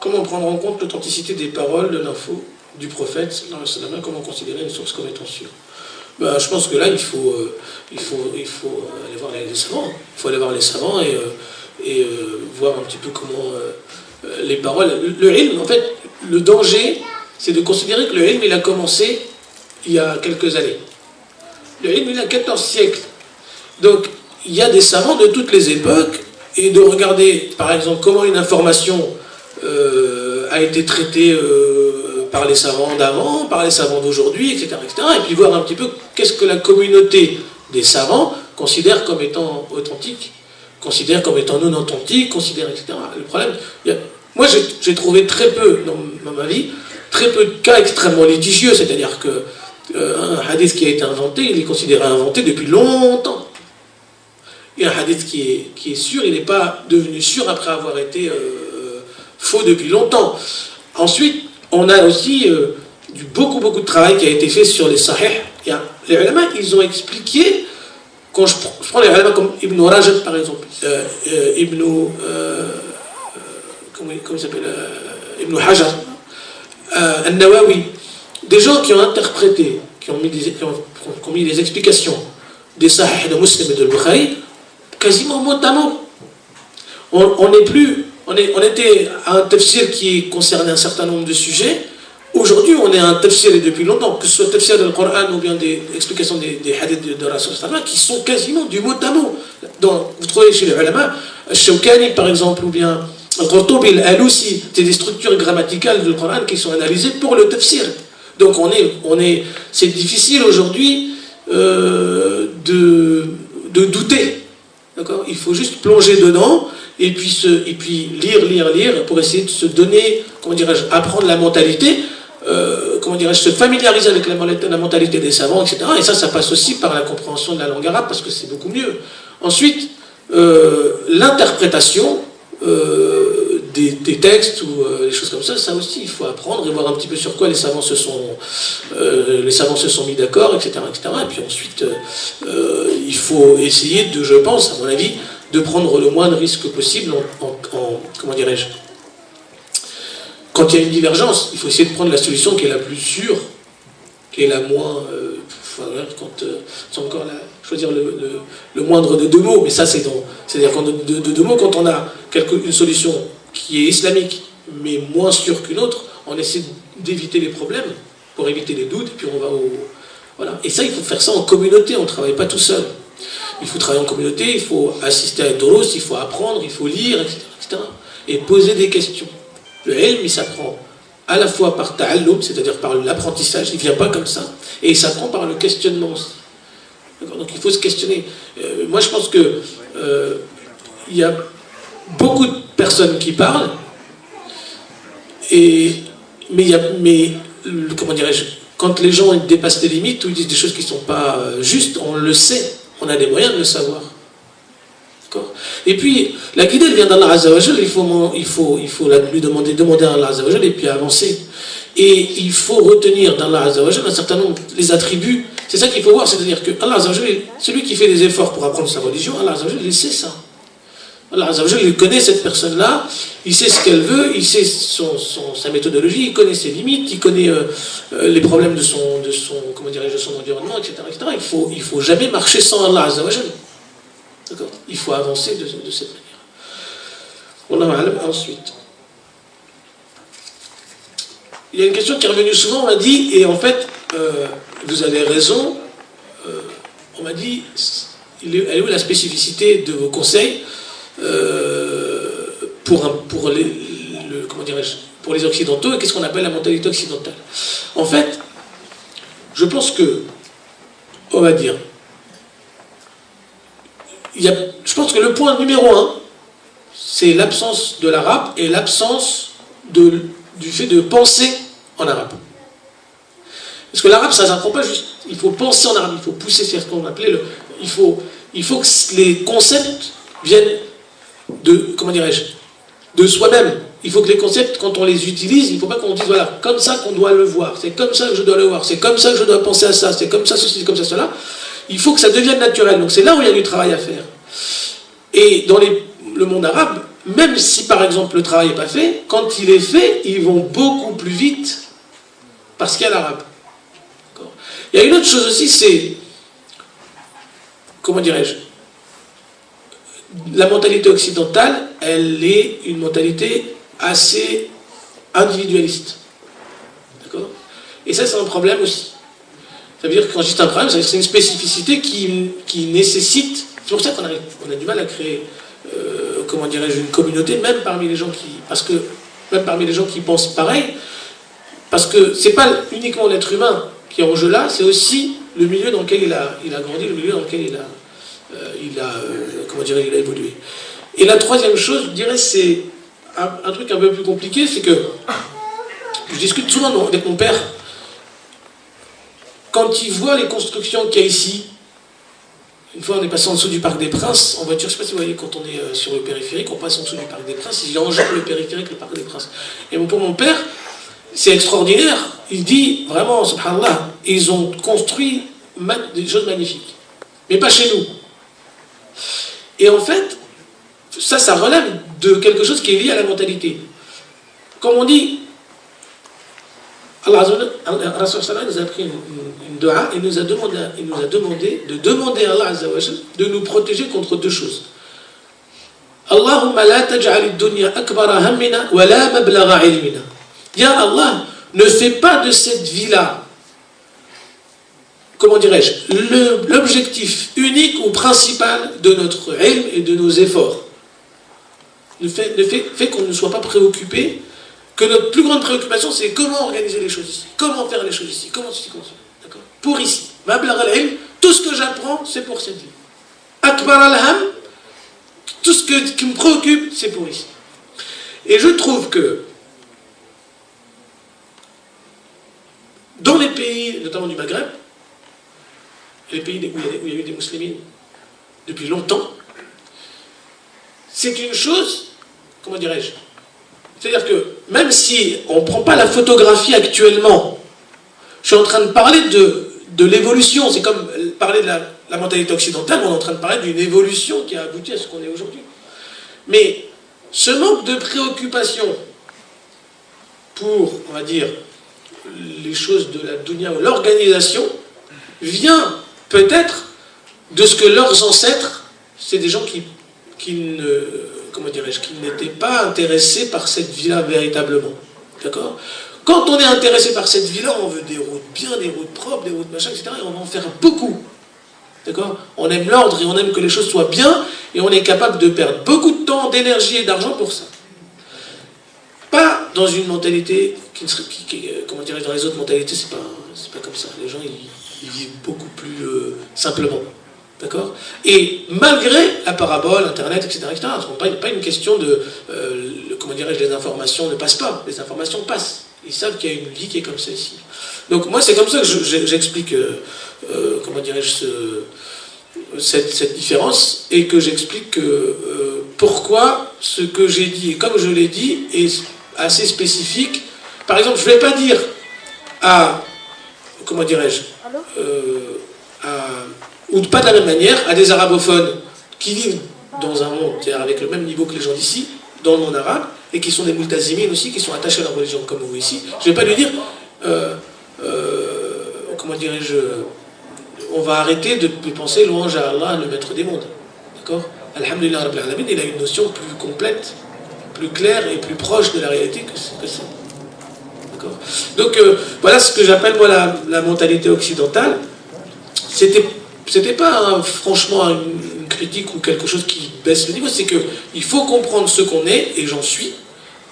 Comment prendre en compte l'authenticité des paroles de l'info du prophète, comment considérer une source comme étant sûre? Je pense que là, il faut aller voir les savants. Il faut aller voir les savants et voir un petit peu comment les paroles... Le ilm, en fait, le danger, c'est de considérer que le ilm, il a commencé il y a quelques années. Le ilm, il a 14 siècles. Donc, il y a des savants de toutes les époques, et de regarder, par exemple, comment une information a été traitée par les savants d'avant, par les savants d'aujourd'hui, etc., et puis voir un petit peu qu'est-ce que la communauté des savants considère comme étant authentique, considère comme étant non authentique, considère, etc. Le problème, moi j'ai trouvé très peu, dans ma vie, très peu de cas extrêmement litigieux, c'est-à-dire que un hadith qui a été inventé, il est considéré inventé depuis longtemps. Et un hadith qui est sûr, il n'est pas devenu sûr après avoir été faux depuis longtemps. Ensuite, on a aussi beaucoup de travail qui a été fait sur les sahih. Les ulama, ils ont expliqué, quand je prends les ulama comme Ibn Rajab par exemple, comment il s'appelle, Ibn Hajar, Al-Nawawi, des gens qui ont interprété, qui ont mis les explications des sahih de Muslim et de Bukhari, quasiment mot à mot. On était à un tafsir qui concernait un certain nombre de sujets. Aujourd'hui, on est à un tafsir, et depuis longtemps, que ce soit le tafsir du Coran ou bien des explications des hadiths de Rasul sallallahu, qui sont quasiment du mot à mot. Donc, vous trouvez chez les ulama, Shawkani par exemple, ou bien Al-Qurtubi, Al-Alusi, c'est des structures grammaticales du Coran qui sont analysées pour le tafsir. Donc c'est difficile aujourd'hui de douter. D'accord ? Il faut juste plonger dedans et puis lire pour essayer de se donner, comment dirais-je, apprendre la mentalité, se familiariser avec la mentalité des savants, etc. Et ça passe aussi par la compréhension de la langue arabe parce que c'est beaucoup mieux. Ensuite, l'interprétation des textes ou des choses comme ça aussi, il faut apprendre et voir un petit peu sur quoi les savants se sont mis d'accord, etc., etc. Et puis ensuite, il faut essayer je pense, à mon avis, de prendre le moins de risques possible comment dirais-je, quand il y a une divergence, il faut essayer de prendre la solution qui est la plus sûre, qui est la moins... c'est encore là, choisir le moindre de deux mots, mais ça c'est-à-dire de deux mots, quand on a une solution qui est islamique, mais moins sûre qu'une autre, on essaie d'éviter les problèmes, pour éviter les doutes, et puis on va au... Voilà. Et ça, il faut faire ça en communauté, on ne travaille pas tout seul. Il faut travailler en communauté, il faut assister à Doros, il faut apprendre, il faut lire, etc. Et poser des questions. Le ilm, il s'apprend à la fois par ta'allum, c'est-à-dire par l'apprentissage, il ne vient pas comme ça, et il s'apprend par le questionnement aussi. Donc il faut se questionner. Moi je pense que il y a beaucoup de personnes qui parlent, mais comment dirais-je, quand les gens dépassent des limites ou ils disent des choses qui ne sont pas justes, on le sait, on a des moyens de le savoir. Et puis, la guidée elle vient d'Allah Azza wa Jal, il faut lui demander à Allah Azza wa Jal et puis avancer. Et il faut retenir d'Allah Azza wa Jal un certain nombre, les attributs. C'est ça qu'il faut voir, c'est-à-dire que Allah Azza wa Jal, celui qui fait des efforts pour apprendre sa religion, Allah Azza wa Jal, il sait ça. Allah Azza wa Jal, il connaît cette personne-là, il sait ce qu'elle veut, il sait sa méthodologie, il connaît ses limites, il connaît les problèmes de son environnement, etc. Il faut jamais marcher sans Allah Azza wa Jal. D'accord ? Il faut avancer de cette manière. On a ensuite. Il y a une question qui est revenue souvent, on m'a dit, et en fait, vous avez raison, on m'a dit, elle est où la spécificité de vos conseils pour les Occidentaux, et qu'est-ce qu'on appelle la mentalité occidentale ? En fait, je pense que, on va dire, je pense que le point numéro 1, c'est l'absence de l'arabe et l'absence du fait de penser en arabe. Parce que l'arabe, ça ne s'apprend pas juste. Il faut penser en arabe, il faut pousser, c'est ce qu'on appelait il faut que les concepts viennent de soi-même. Il faut que les concepts, quand on les utilise, il ne faut pas qu'on dise, voilà, comme ça qu'on doit le voir, c'est comme ça que je dois le voir, c'est comme ça que je dois penser à ça, c'est comme ça ceci, c'est comme ça cela. Il faut que ça devienne naturel. Donc c'est là où il y a du travail à faire. Et dans le monde arabe, même si par exemple le travail n'est pas fait, quand il est fait, ils vont beaucoup plus vite parce qu'il y a l'arabe. Il y a une autre chose aussi, c'est, comment dirais-je, la mentalité occidentale, elle est une mentalité assez individualiste. D'accord ? Et ça, c'est un problème aussi. Ça veut dire que quand je dis un problème, c'est une spécificité qui nécessite... C'est pour ça qu'on a du mal à créer, une communauté, même parmi les gens qui pensent pareil, parce que c'est pas uniquement l'être humain qui est en jeu là, c'est aussi le milieu dans lequel il a grandi, le milieu dans lequel il a évolué. Et la troisième chose, je dirais, c'est un truc un peu plus compliqué, c'est que je discute souvent avec mon père. Quand il voit les constructions qu'il y a ici, une fois on est passé en dessous du Parc des Princes, en voiture, je ne sais pas si vous voyez, quand on est sur le périphérique, on passe en dessous du Parc des Princes, il enjambe le périphérique, le Parc des Princes. Et pour mon père, c'est extraordinaire, il dit, vraiment, subhanallah, ils ont construit des choses magnifiques, mais pas chez nous. Et en fait, ça relève de quelque chose qui est lié à la mentalité. Comme on dit, Allah Rasul nous a pris une dua et nous a demandé de demander à Allah Azza wa Jal de nous protéger contre deux choses. Allahumma la taj'al ad-dunya akbara hammina wa la mablagha ilmina. Ya Allah, ne fais pas de cette vie-là, comment dirais-je, l'objectif unique ou principal de notre ilm et de nos efforts. Fait qu'on ne soit pas préoccupé, que notre plus grande préoccupation, c'est comment organiser les choses ici, comment faire les choses ici, comment ceci, comment ça. D'accord ? Pour ici. Mablagh al-ilm, tout ce que j'apprends, c'est pour cette vie. Akbar al-ham, tout ce qui me préoccupe, c'est pour ici. Et je trouve que dans les pays, notamment du Maghreb, les pays où il y a eu des musulmans depuis longtemps, c'est une chose, comment dirais-je, c'est-à-dire que même si on ne prend pas la photographie actuellement, je suis en train de parler de l'évolution, c'est comme parler de la mentalité occidentale, on est en train de parler d'une évolution qui a abouti à ce qu'on est aujourd'hui. Mais ce manque de préoccupation pour, on va dire, les choses de la dunya ou l'organisation, vient peut-être de ce que leurs ancêtres, c'est des gens qui n'étaient pas intéressés par cette vie-là véritablement. D'accord ? Quand on est intéressé par cette vie-là, on veut des routes bien, des routes propres, des routes machin, etc. Et on va en faire beaucoup. D'accord ? On aime l'ordre et on aime que les choses soient bien, et on est capable de perdre beaucoup de temps, d'énergie et d'argent pour ça. Pas dans une mentalité dans les autres mentalités, c'est pas comme ça. Les gens, ils vivent beaucoup plus simplement. D'accord ? Et malgré la parabole, Internet, etc., c'est pas une question de, les informations ne passent pas. Les informations passent. Ils savent qu'il y a une vie qui est comme celle-ci. Donc moi, c'est comme ça que j'explique, cette différence, et que j'explique pourquoi ce que j'ai dit, et comme je l'ai dit, est assez spécifique. Par exemple, je ne vais pas dire ou pas de la même manière, à des arabophones qui vivent dans un monde, c'est-à-dire avec le même niveau que les gens d'ici, dans le monde arabe, et qui sont des multazimines aussi, qui sont attachés à leur religion comme vous ici, je ne vais pas lui dire, on va arrêter de penser louange à Allah, le maître des mondes. D'accord ? Alhamdulillah Rabbil Alamin, il a une notion plus complète, plus claire et plus proche de la réalité que ça. D'accord ? Donc voilà ce que j'appelle moi la mentalité occidentale. C'était pas franchement une critique ou quelque chose qui baisse le niveau, c'est qu'il faut comprendre ce qu'on est, et j'en suis,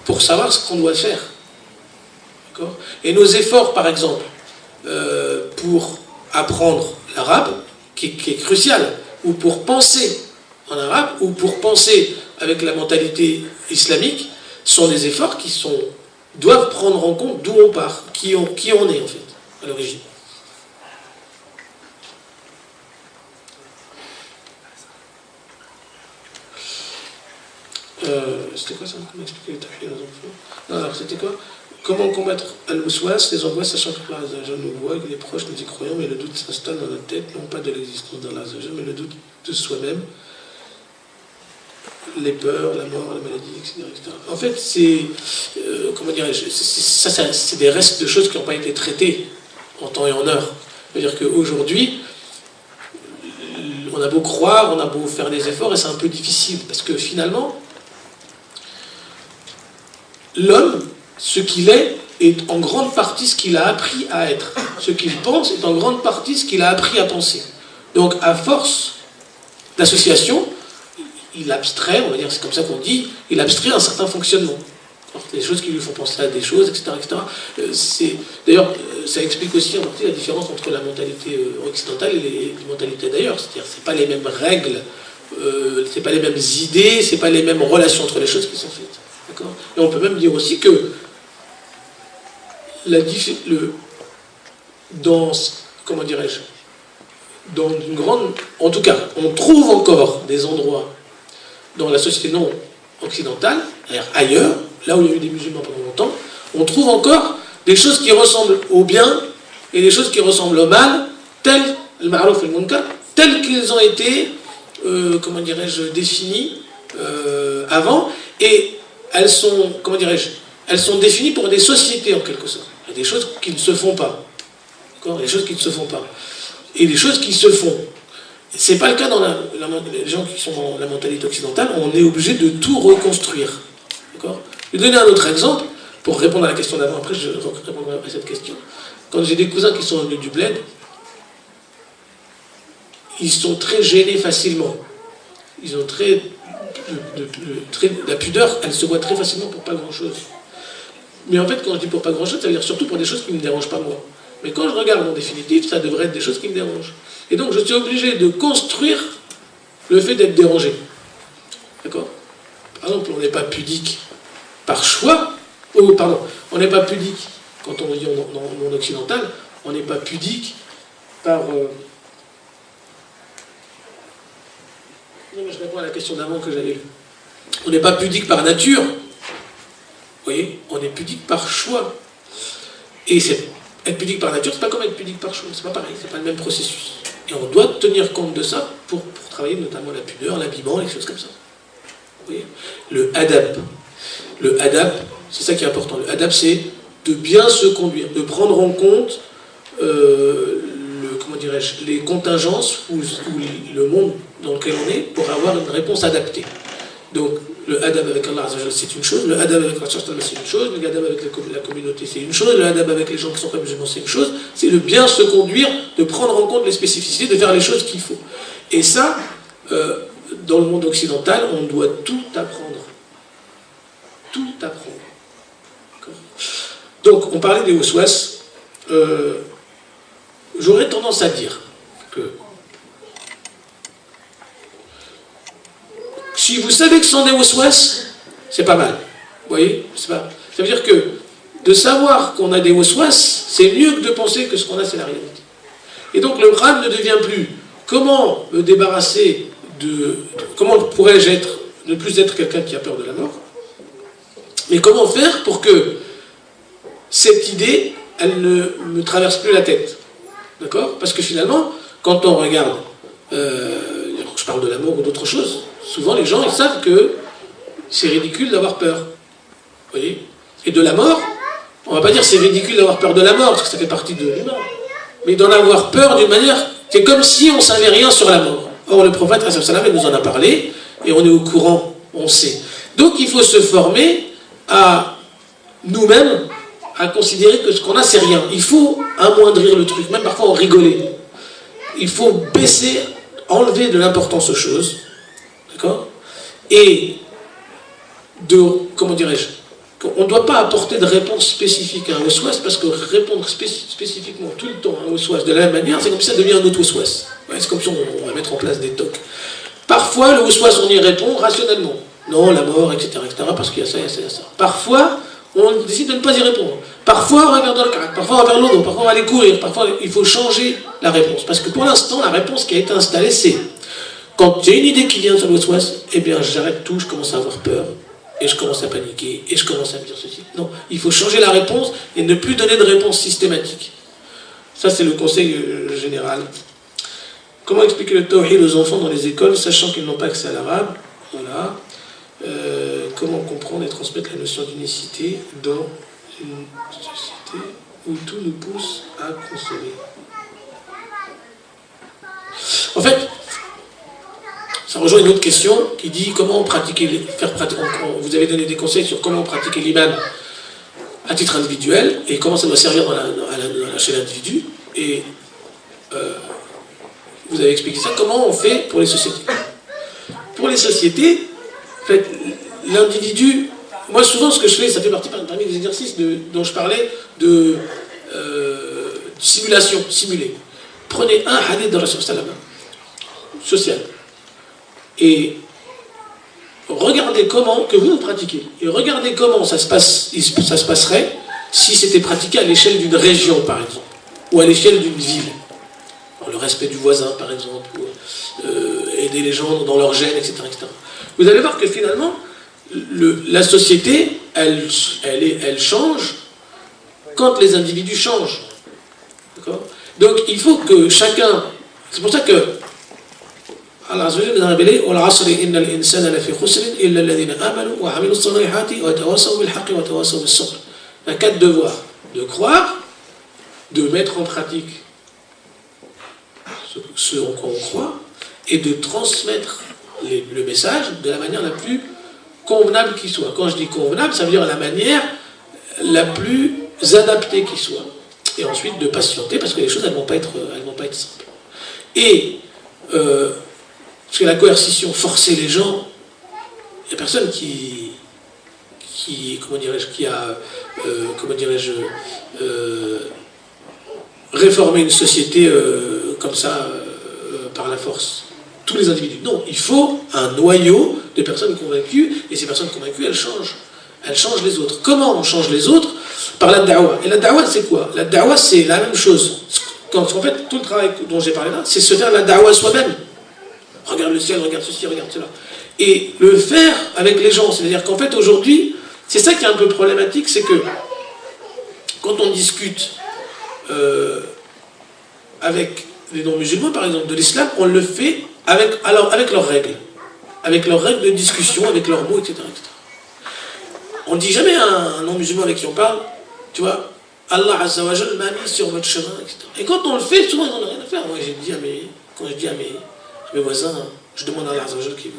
pour savoir ce qu'on doit faire. D'accord ? Et nos efforts, par exemple, pour apprendre l'arabe, qui est crucial, ou pour penser en arabe, ou pour penser avec la mentalité islamique, sont des efforts qui doivent prendre en compte d'où on part, qui on est en fait, à l'origine. C'était quoi ça? Comment expliquer les tahiyya aux enfants? Non, alors c'était quoi? Comment combattre al-waswas, les angoisses, sachant que Allah nous voit, que les proches nous y croyons, mais le doute s'installe dans notre tête, non pas de l'existence d'Allah, mais le doute de soi-même, les peurs, la mort, la maladie, etc. En fait, c'est des restes de choses qui n'ont pas été traitées en temps et en heure. C'est-à-dire qu'aujourd'hui, on a beau croire, on a beau faire des efforts, et c'est un peu difficile, parce que finalement, l'homme, ce qu'il est en grande partie ce qu'il a appris à être. Ce qu'il pense est en grande partie ce qu'il a appris à penser. Donc, à force d'association, il abstrait, on va dire, c'est comme ça qu'on dit, il abstrait un certain fonctionnement. Alors, des choses qui lui font penser à des choses, etc. D'ailleurs, ça explique aussi en partie la différence entre la mentalité occidentale et les mentalités d'ailleurs. C'est-à-dire, c'est pas les mêmes règles, c'est pas les mêmes idées, c'est pas les mêmes relations entre les choses qui sont faites. D'accord ? Et on peut même dire aussi que en tout cas, on trouve encore des endroits dans la société non occidentale, ailleurs, là où il y a eu des musulmans pendant longtemps, on trouve encore des choses qui ressemblent au bien et des choses qui ressemblent au mal, telles le ma'ruf et le munkar, telles qu'ils ont été, définies avant, et elles sont, elles sont définies pour des sociétés en quelque sorte. Il y a des choses qui ne se font pas. D'accord ? Des choses qui ne se font pas. Et des choses qui se font. Ce n'est pas le cas dans les gens qui sont dans la mentalité occidentale. On est obligé de tout reconstruire. D'accord ? Je vais donner un autre exemple pour répondre à la question d'avant. Après, je répondrai à cette question. Quand j'ai des cousins qui sont venus du bled, ils sont très gênés facilement. Ils ont la pudeur, elle se voit très facilement pour pas grand-chose. Mais en fait, quand je dis pour pas grand-chose, ça veut dire surtout pour des choses qui ne me dérangent pas moi. Mais quand je regarde en définitive, ça devrait être des choses qui me dérangent. Et donc, je suis obligé de construire le fait d'être dérangé. D'accord ? Par exemple, on n'est pas pudique par choix. On n'est pas pudique, quand on dit dans le monde occidental, on n'est pas pudique par... Non, mais je réponds à la question d'avant que j'avais lue. On n'est pas pudique par nature. Vous voyez, on est pudique par choix. Et être pudique par nature, c'est pas comme être pudique par choix. C'est pas pareil, c'est pas le même processus. Et on doit tenir compte de ça pour travailler notamment la pudeur, l'habillement, les choses comme ça. Vous voyez, le adab. Le adab, c'est ça qui est important. Le adab, c'est de bien se conduire, de prendre en compte dirais-je, les contingences ou le monde dans lequel on est pour avoir une réponse adaptée. Donc, le adab avec Allah Azza wa Jalla, c'est une chose, le adab avec la c'est une chose, le adab avec la communauté, c'est une chose, le adab avec les gens qui sont pas musulmans, c'est une chose, c'est de bien se conduire, de prendre en compte les spécificités, de faire les choses qu'il faut. Et ça, dans le monde occidental, on doit tout apprendre. Tout apprendre. Donc, on parlait des waswas. J'aurais tendance à dire que si vous savez que ce sont des waswas, c'est pas mal. Vous voyez, ça veut dire que de savoir qu'on a des waswas, c'est mieux que de penser que ce qu'on a, c'est la réalité. Et donc, le drame ne devient plus comment me débarrasser comment pourrais-je ne plus être quelqu'un qui a peur de la mort, mais comment faire pour que cette idée, elle ne me traverse plus la tête. D'accord? Parce que finalement, quand on regarde, je parle de la mort ou d'autre chose, souvent les gens, ils savent que c'est ridicule d'avoir peur. Vous voyez? Et de la mort, on ne va pas dire c'est ridicule d'avoir peur de la mort, parce que ça fait partie de l'humain, mais d'en avoir peur d'une manière, c'est comme si on ne savait rien sur la mort. Or, le prophète, il nous en a parlé, et on est au courant, on sait. Donc, il faut se former à nous-mêmes, à considérer que ce qu'on a, c'est rien. Il faut amoindrir le truc, même parfois en rigoler. Il faut baisser, enlever de l'importance aux choses, d'accord? Et comment dirais-je, on ne doit pas apporter de réponse spécifique à un waswas, parce que répondre spécifiquement tout le temps à un waswas de la même manière, c'est comme si ça devient un autre waswas. Ouais, c'est comme si on va mettre en place des tocs. Parfois, le waswas, on y répond rationnellement. Non, la mort, etc., parce qu'il y a ça, il y a ça, il y a ça. Parfois, on décide de ne pas y répondre. Parfois, on va vers dans le carac, parfois, on va vers l'autre, parfois, on va aller courir, parfois, il faut changer la réponse. Parce que pour l'instant, la réponse qui a été installée, c'est quand j'ai une idée qui vient sur le waswas, eh bien, j'arrête tout, je commence à avoir peur. Et je commence à paniquer, et je commence à me dire ceci. Non, il faut changer la réponse et ne plus donner de réponse systématique. Ça, c'est le conseil général. Comment expliquer le tawhid aux enfants dans les écoles, sachant qu'ils n'ont pas accès à l'arabe? Voilà. Comment comprendre et transmettre la notion d'unicité dans une société où tout nous pousse à consommer? En fait, ça rejoint une autre question qui dit comment pratiquer, vous avez donné des conseils sur comment pratiquer l'iman à titre individuel et comment ça doit servir chez l'individu. Et vous avez expliqué ça. Comment on fait pour les sociétés? Pour les sociétés, en fait, l'individu, moi souvent ce que je fais, ça fait partie parmi les exercices dont je parlais de simulation, simuler. Prenez un hadith de Rasul sallam, social. Et regardez comment, que vous pratiquez, et regardez comment ça se passerait si c'était pratiqué à l'échelle d'une région, par exemple, ou à l'échelle d'une ville. Alors, le respect du voisin, par exemple, ou, aider les gens dans leur gène, etc., etc. Vous allez voir que finalement, la société, elle change quand les individus changent. D'accord? Donc, il faut que chacun... C'est pour ça que Allah Azza wa Jalla nous a révélé « Wal asri inna al-insana lafi khusrin illa alladhina amanu wa amilu s-salihati wa tawassaw bil haqqi wa tawassaw bis sabr » Il y a 4 devoirs. De croire, de mettre en pratique ce en quoi on croit, et de transmettre le message de la manière la plus convenable qui soit. Quand je dis convenable, ça veut dire la manière la plus adaptée qui soit. Et ensuite de patienter, parce que les choses, elles ne vont pas être simples. Et parce que la coercition, forcer les gens, il n'y a personne qui a réformé une société comme ça par la force. Tous les individus. Non, il faut un noyau de personnes convaincues, et ces personnes convaincues, elles changent. Elles changent les autres. Comment on change les autres? Par la da'wa. Et la da'wa, c'est quoi? La da'wa, c'est la même chose. En fait, tout le travail dont j'ai parlé là, c'est se faire la da'wa soi-même. Regarde le ciel, regarde ceci, regarde cela. Et le faire avec les gens. C'est-à-dire qu'en fait, aujourd'hui, c'est ça qui est un peu problématique, c'est que quand on discute avec les non-musulmans, par exemple, de l'islam, on le fait avec leurs règles. Avec leurs règles de discussion, avec leurs mots, etc. etc. On ne dit jamais à un non-musulman avec qui on parle, tu vois, Allah Azza wa Jal m'a mis sur votre chemin, etc. Et quand on le fait, souvent, on n'a rien à faire. Moi, quand je dis à mes voisins, je demande à Allah Azza wa Jal qui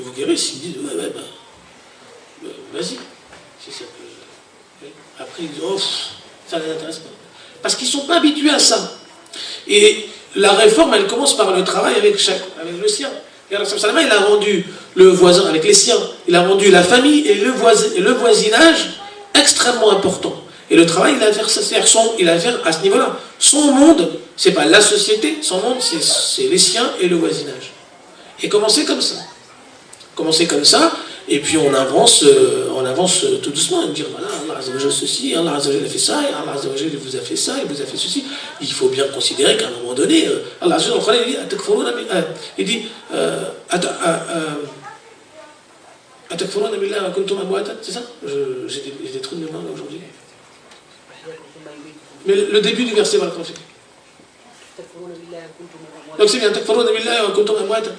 vous guérisse, ils disent, ouais, vas-y. C'est ça que... Après, ils disent, oh, ça ne les intéresse pas. Parce qu'ils ne sont pas habitués à ça. Et la réforme, elle commence par le travail avec le sien. Et Allah sallam, il a rendu le voisin avec les siens, il a rendu la famille et le voisinage extrêmement important. Et le travail, il a à faire à ce niveau-là. Son monde, c'est pas la société, son monde, c'est les siens et le voisinage. Et commencer comme ça. Et puis on avance tout doucement, et dire voilà, Allah Azza wa Jal ceci, Allah Azza wa Jal a fait ça, et Allah Azza wa Jal vous a fait ça, il vous a fait ceci. Il faut bien considérer qu'à un moment donné, Allah Azza wa Jal il dit Atakfuruna billah wa kuntum amwatan, c'est ça? J'ai des trous de mémoire là aujourd'hui. Mais le début du verset, voilà, donc c'est bien, Atakfuruna billah wa kuntum amwatan,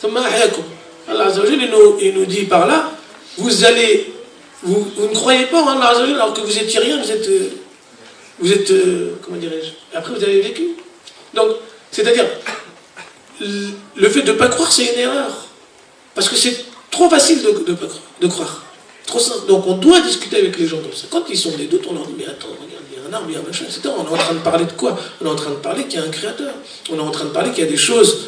thumma ahyakum. Allah Azza wa Jal, il nous dit par là, vous ne croyez pas en Allah Azza wa Jal alors que vous étiez rien, vous êtes comment dirais-je, après vous avez vécu. Donc, c'est-à-dire, le fait de ne pas croire, c'est une erreur. Parce que c'est trop facile de croire. Trop simple. Donc on doit discuter avec les gens comme ça. Quand ils ont des doutes, on leur dit, mais attends, regarde, il y a un arbre, il y a un machin, etc. On est en train de parler de quoi? On est en train de parler qu'il y a un créateur. On est en train de parler qu'il y a des choses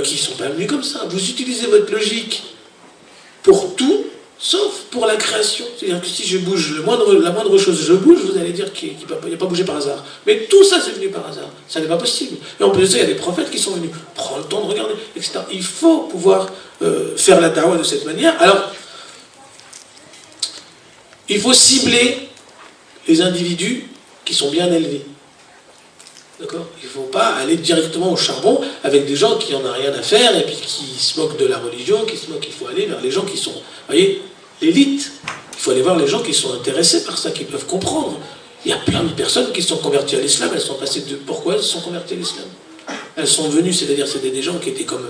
qui ne sont pas venues comme ça. Vous utilisez votre logique pour tout, sauf pour la création. C'est-à-dire que si je bouge, la moindre chose, je bouge, vous allez dire qu'il n'a pas bougé par hasard. Mais tout ça, c'est venu par hasard. Ça n'est pas possible. Et en plus de ça, il y a des prophètes qui sont venus. Prends le temps de regarder, etc. Il faut pouvoir faire la da'wah de cette manière. Alors, il faut cibler les individus qui sont bien élevés. D'accord? Il ne faut pas aller directement au charbon avec des gens qui n'en ont rien à faire et puis qui se moquent de la religion, il faut aller vers les gens qui sont, vous voyez, l'élite. Il faut aller voir les gens qui sont intéressés par ça, qui peuvent comprendre. Il y a plein de personnes qui sont converties à l'islam, elles sont passées de... Pourquoi elles se sont converties à l'islam? Elles sont venues, c'est-à-dire c'était des gens qui étaient comme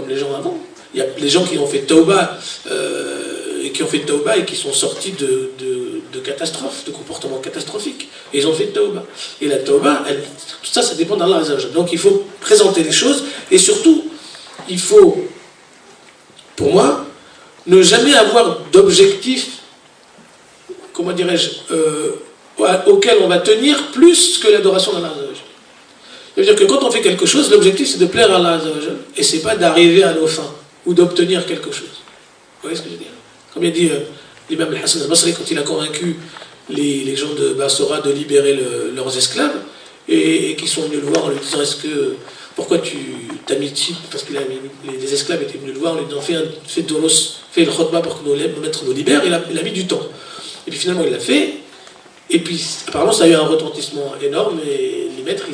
les gens avant. Il y a les gens qui ont fait tauba et qui sont sortis de catastrophes, de comportements catastrophiques. Et ils ont fait tauba. Et la tauba, tout ça, ça dépend d'Allah Azza wa Jal. Donc il faut présenter les choses, et surtout, il faut, pour moi, ne jamais avoir d'objectif, comment dirais-je, auquel on va tenir plus que l'adoration d'Allah Azza wa Jal. C'est-à-dire que quand on fait quelque chose, l'objectif c'est de plaire à Allah Azza wa Jal, et c'est pas d'arriver à nos fins, ou d'obtenir quelque chose. Vous voyez ce que je veux dire? Comme il a dit l'imam al-Hassan al-Basri quand il a convaincu les gens de Bassora de libérer leurs esclaves, et qui sont venus le voir en lui disant pourquoi tu t'as mis ici? Parce que les esclaves étaient venus le voir en lui disant fais le khutbah pour que nos maîtres nous libèrent. Il a mis du temps. Et puis finalement il l'a fait, et puis apparemment ça a eu un retentissement énorme, et les maîtres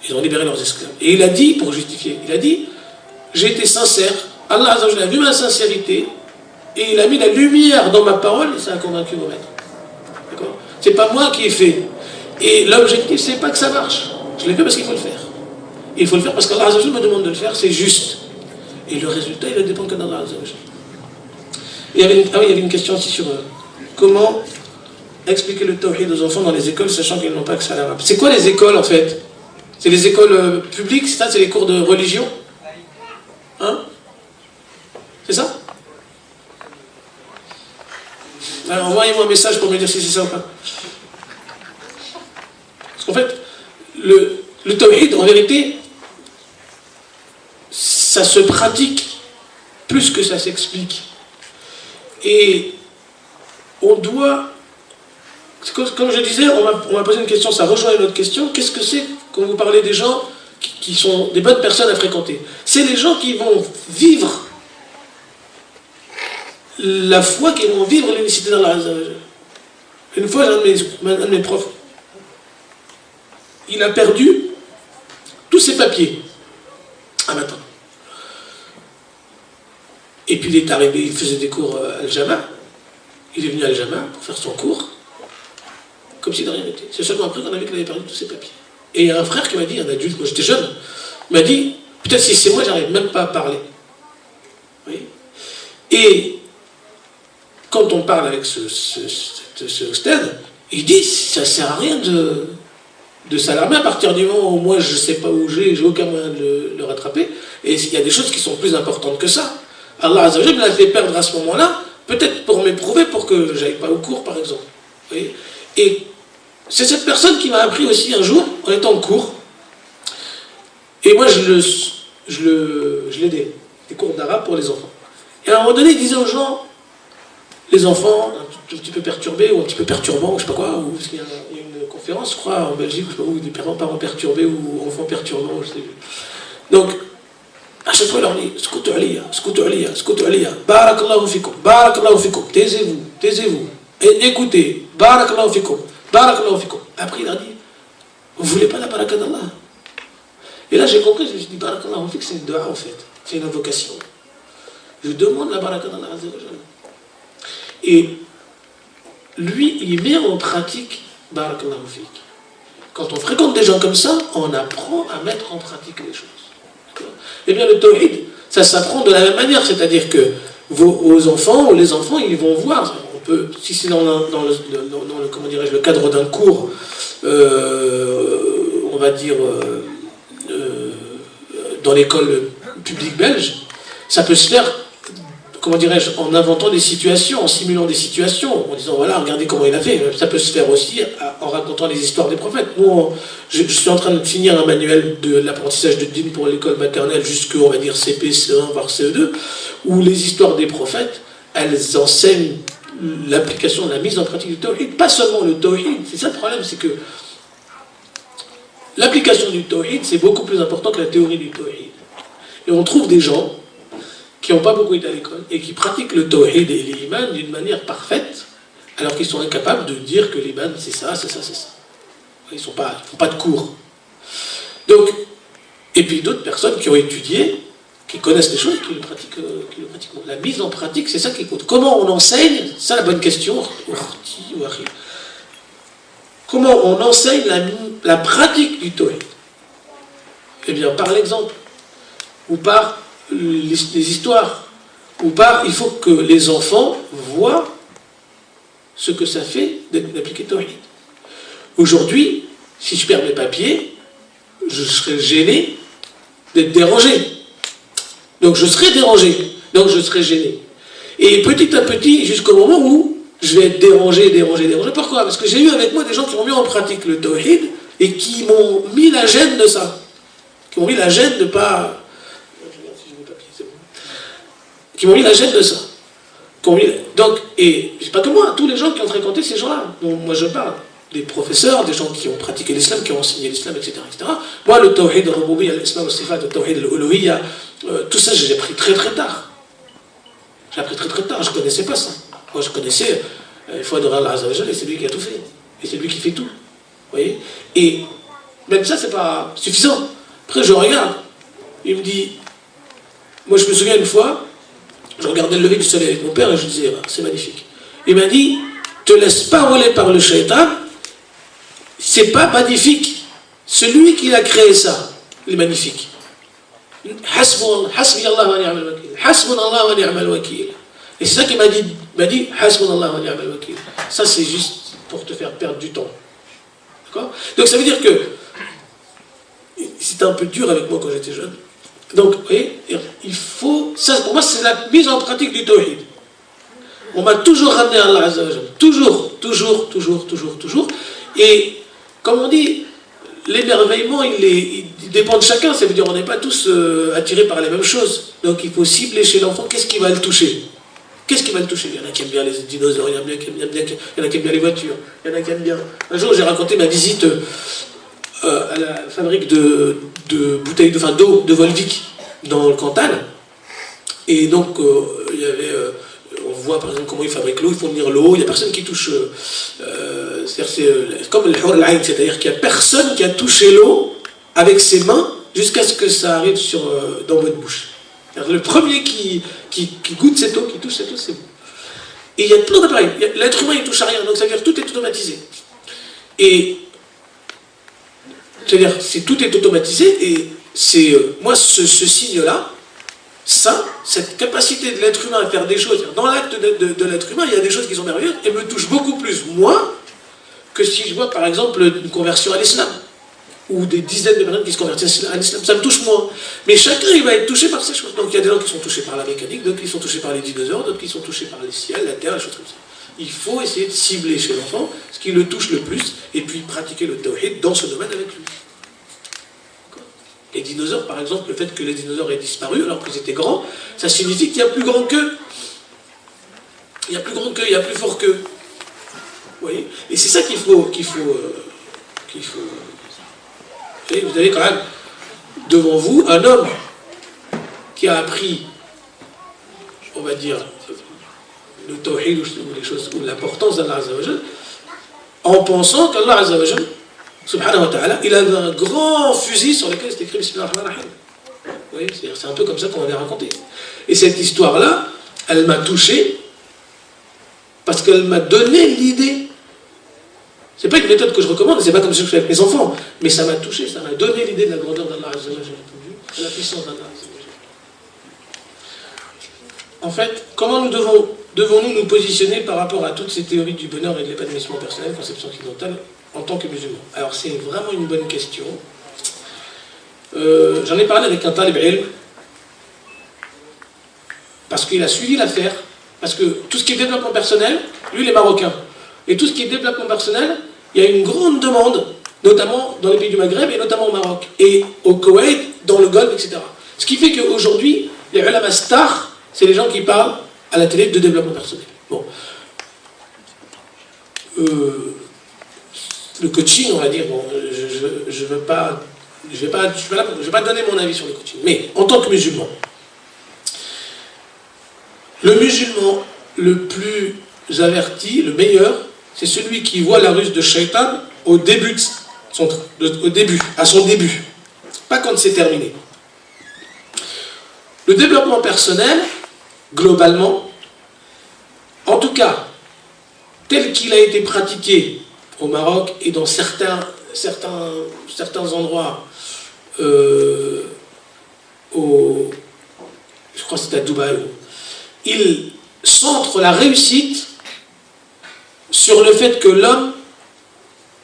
ils ont libéré leurs esclaves. Et il a dit, pour justifier, j'ai été sincère, Allah Azza wa Jalla a vu ma sincérité, et il a mis la lumière dans ma parole, et ça a convaincu vos maîtres. D'accord? C'est pas moi qui ai fait. Et l'objectif, c'est pas que ça marche. Je l'ai fait parce qu'il faut le faire. Et il faut le faire parce qu'Allah Azza wa Jalla me demande de le faire, c'est juste. Et le résultat, il ne dépend que d'Allah Azza wa Jalla. Il y avait une question aussi sur comment expliquer le tawhid aux enfants dans les écoles, sachant qu'ils n'ont pas accès à l'arabe. C'est quoi les écoles, en fait? C'est les écoles publiques, c'est les cours de religion? Hein? C'est ça? Alors, envoyez-moi un message pour me dire si c'est ça ou pas. Parce qu'en fait, le tawhid, en vérité, ça se pratique plus que ça s'explique. Et on doit, comme je disais, on m'a posé une question, ça rejoint une autre question. Qu'est-ce que c'est quand vous parlez des gens qui sont des bonnes personnes à fréquenter? C'est les gens qui vont vivre la foi, qui vont vivre l'unicité d'Allah Azza wa Jalla. Une fois, un de mes profs, il a perdu tous ses papiers un matin. Et puis il est arrivé, il faisait des cours à Al-Jama. Il est venu à Al-Jama pour faire son cours, comme si de rien n'était. C'est seulement après qu'on a vu qu'il avait perdu tous ses papiers. Et il y a un frère qui m'a dit, un adulte, quand j'étais jeune, m'a dit, peut-être si c'est moi, j'arrive même pas à parler. Vous voyez? Et quand on parle avec ce stade, il dit, ça ne sert à rien de s'alarmer à partir du moment où moi je ne sais pas où j'ai aucun moyen de le rattraper. Et il y a des choses qui sont plus importantes que ça. Allah Azza wa Jalla me l'a fait perdre à ce moment-là, peut-être pour m'éprouver, pour que je n'aille pas au cours, par exemple. Vous voyez ? Et c'est cette personne qui m'a appris aussi un jour, en étant en cours, et moi je l'aidais, des cours d'arabe pour les enfants. Et à un moment donné, il disait aux gens, les enfants, un petit peu perturbés, ou un petit peu perturbants, ou je sais pas quoi, ou parce qu'il y a une conférence, je crois, en Belgique, je sais pas où, des parents perturbés ou enfants perturbants, je sais plus. Donc, à chaque fois, il leur dit, Skoutu aliya, barakallahu fikum, taisez-vous, et écoutez, barakallahu fikum. Après, il a dit, vous voulez pas la baraka d'Allah? Et là, j'ai compris, je me suis dit, barakallahu fikum, c'est une dua en fait, c'est une invocation. Je demande la baraka d'Allah. Et lui, il met en pratique barakallahu fikum. Quand on fréquente des gens comme ça, on apprend à mettre en pratique les choses. Eh bien, le tawhid, ça s'apprend de la même manière, c'est-à-dire que vos enfants ou les enfants, ils vont voir. On peut, si c'est dans le comment dirais-je, le cadre d'un cours, on va dire dans l'école publique belge, ça peut se faire, comment dirais-je, en inventant des situations, en simulant des situations, en disant voilà, regardez comment il a fait. Ça peut se faire aussi en racontant les histoires des prophètes. Nous, je suis en train de finir un manuel de l'apprentissage de Din pour l'école maternelle jusqu'au, on va dire, CP, CE1, voire CE2, où les histoires des prophètes, elles enseignent l'application, la mise en pratique du tawhid. Pas seulement le tawhid, c'est ça le problème, c'est que l'application du tawhid, c'est beaucoup plus important que la théorie du tawhid. Et on trouve des gens qui n'ont pas beaucoup été à l'école et qui pratiquent le tawhid et l'iman d'une manière parfaite, alors qu'ils sont incapables de dire que l'iman c'est ça, c'est ça, c'est ça. Ils ne font pas de cours. Donc, et puis d'autres personnes qui ont étudié, qui connaissent les choses, qui le pratiquent. La mise en pratique, c'est ça qui compte. Comment on enseigne, c'est la bonne question. Comment on enseigne la pratique du tawhid? Eh bien, par l'exemple, ou par les histoires, ou par, il faut que les enfants voient ce que ça fait d'appliquer tawhid. Aujourd'hui, si je perds mes papiers, je serais gêné d'être dérangé. Donc je serai dérangé, donc je serai gêné. Et petit à petit, jusqu'au moment où je vais être dérangé. Pourquoi? Parce que j'ai eu avec moi des gens qui ont mis en pratique le tawhid et qui m'ont mis la gêne de ça. Qui m'ont mis la gêne de pas... Qui m'ont mis la gêne de ça. Donc, et c'est pas que moi, tous les gens qui ont fréquenté ces gens-là, dont moi je parle, des professeurs, des gens qui ont pratiqué l'islam, qui ont enseigné l'islam, etc., etc. Moi, le tawhid al-rububiyya, l'islam al-sifat, le tawhid al-uluhiyya, tout ça, je l'ai appris très très tard. Je ne connaissais pas ça. Moi, je connaissais, il faut adorer Allah Azza wa Jalla, et c'est lui qui a tout fait. Et c'est lui qui fait tout. Vous voyez? Et même ça, c'est pas suffisant. Après, je regarde, il me dit, moi, je me souviens une fois, je regardais le lever du soleil avec mon père et je disais, c'est magnifique. Il m'a dit, te laisse pas voler par le shaitan, c'est pas magnifique. Celui qui a créé ça, il est magnifique. Hasbi Allah wa ni'mal wakil. Hasbun Allah wa ni'mal wakil. Et c'est ça qu'il m'a dit, Hasbun Allah wa ni'mal wakil. Ça, c'est juste pour te faire perdre du temps. D'accord? Donc ça veut dire que c'était un peu dur avec moi quand j'étais jeune. Donc, vous voyez, il faut... Ça, pour moi, c'est la mise en pratique du tawhid. On m'a toujours ramené à Allah Azza wa Jalla. Toujours. Et, comme on dit, l'émerveillement, il dépend de chacun. Ça veut dire qu'on n'est pas tous attirés par les mêmes choses. Donc, il faut cibler chez l'enfant qu'est-ce qui va le toucher. Qu'est-ce qui va le toucher? Il y en a qui aiment bien les dinosaures, il y en a qui aiment bien les voitures, il y en a qui aiment bien... Un jour, j'ai raconté ma visite... à la fabrique de bouteilles d'eau de Volvic dans le Cantal. Et donc, il y avait, on voit par exemple comment ils fabriquent l'eau, ils font venir l'eau, il n'y a personne qui touche. C'est comme le Hur al-Ain, c'est-à-dire qu'il n'y a personne qui a touché l'eau avec ses mains jusqu'à ce que ça arrive dans votre bouche. Alors, le premier qui goûte cette eau, qui touche cette eau, c'est vous. Et il y a plein d'appareils. L'être humain, il ne touche à rien, donc ça veut dire que tout est automatisé. Et c'est-à-dire, tout est automatisé et c'est, moi, ce signe-là, cette capacité de l'être humain à faire des choses, dans l'acte de l'être humain, il y a des choses qui sont merveilleuses et me touchent beaucoup plus, moi, que si je vois par exemple une conversion à l'islam, ou des dizaines de personnes qui se convertissent à l'islam, ça me touche moins. Mais chacun, il va être touché par ces choses. Donc il y a des gens qui sont touchés par la mécanique, d'autres qui sont touchés par les dinosaures, d'autres qui sont touchés par les ciels, la terre, les choses comme ça. Il faut essayer de cibler chez l'enfant ce qui le touche le plus, et puis pratiquer le tawhid dans ce domaine avec lui. Les dinosaures, par exemple, le fait que les dinosaures aient disparu alors qu'ils étaient grands, ça signifie qu'il y a plus grand qu'eux. Il y a plus grand qu'eux, il y a plus fort qu'eux. Vous voyez? Et c'est ça qu'il faut. Et vous avez quand même devant vous un homme qui a appris, on va dire, le tawhid ou les choses, ou l'importance d'Allah Azza wa Jal, en pensant qu'Allah Azza wa Jal, subhanahu wa ta'ala, il avait un grand fusil sur lequel c'était écrit Bismillah ar-Rahman ar-Rahim. Vous voyez, c'est un peu comme ça qu'on avait raconté. Et cette histoire-là, elle m'a touché parce qu'elle m'a donné l'idée. C'est pas une méthode que je recommande, c'est pas comme ça que je fais avec mes enfants, mais ça m'a touché, ça m'a donné l'idée de la grandeur d'Allah Azza wa Jal, de la puissance d'Allah Azza wa Jal. En fait, comment devons-nous nous positionner par rapport à toutes ces théories du bonheur et de l'épanouissement personnel, conception occidentale, en tant que musulman? Alors c'est vraiment une bonne question. J'en ai parlé avec un talib ilm, parce qu'il a suivi l'affaire, parce que tout ce qui est développement personnel, lui il est marocain, et tout ce qui est développement personnel, il y a une grande demande, notamment dans les pays du Maghreb, et notamment au Maroc, et au Koweït, dans le Golfe, etc. Ce qui fait qu'aujourd'hui, les ulama stars, c'est les gens qui parlent à la télé de développement personnel. Bon. Le coaching, on va dire, bon, je ne vais pas donner mon avis sur le coaching, mais en tant que musulman, le musulman le plus averti, le meilleur, c'est celui qui voit la ruse de Shaitan au début, à son début, pas quand c'est terminé. Le développement personnel, globalement, en tout cas, tel qu'il a été pratiqué au Maroc et dans certains endroits, je crois que c'était à Dubaï, il centre la réussite sur le fait que l'homme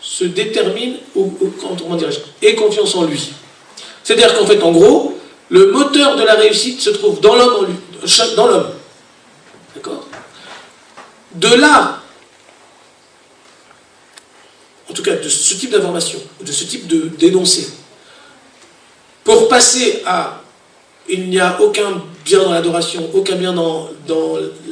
se détermine comment dirais-je, ait confiance en lui. C'est-à-dire qu'en fait, en gros, le moteur de la réussite se trouve dans l'homme en lui, dans l'homme. D'accord? De là, en tout cas de ce type d'information, de ce type d'énoncé, pour passer à il n'y a aucun bien dans l'adoration, aucun bien dans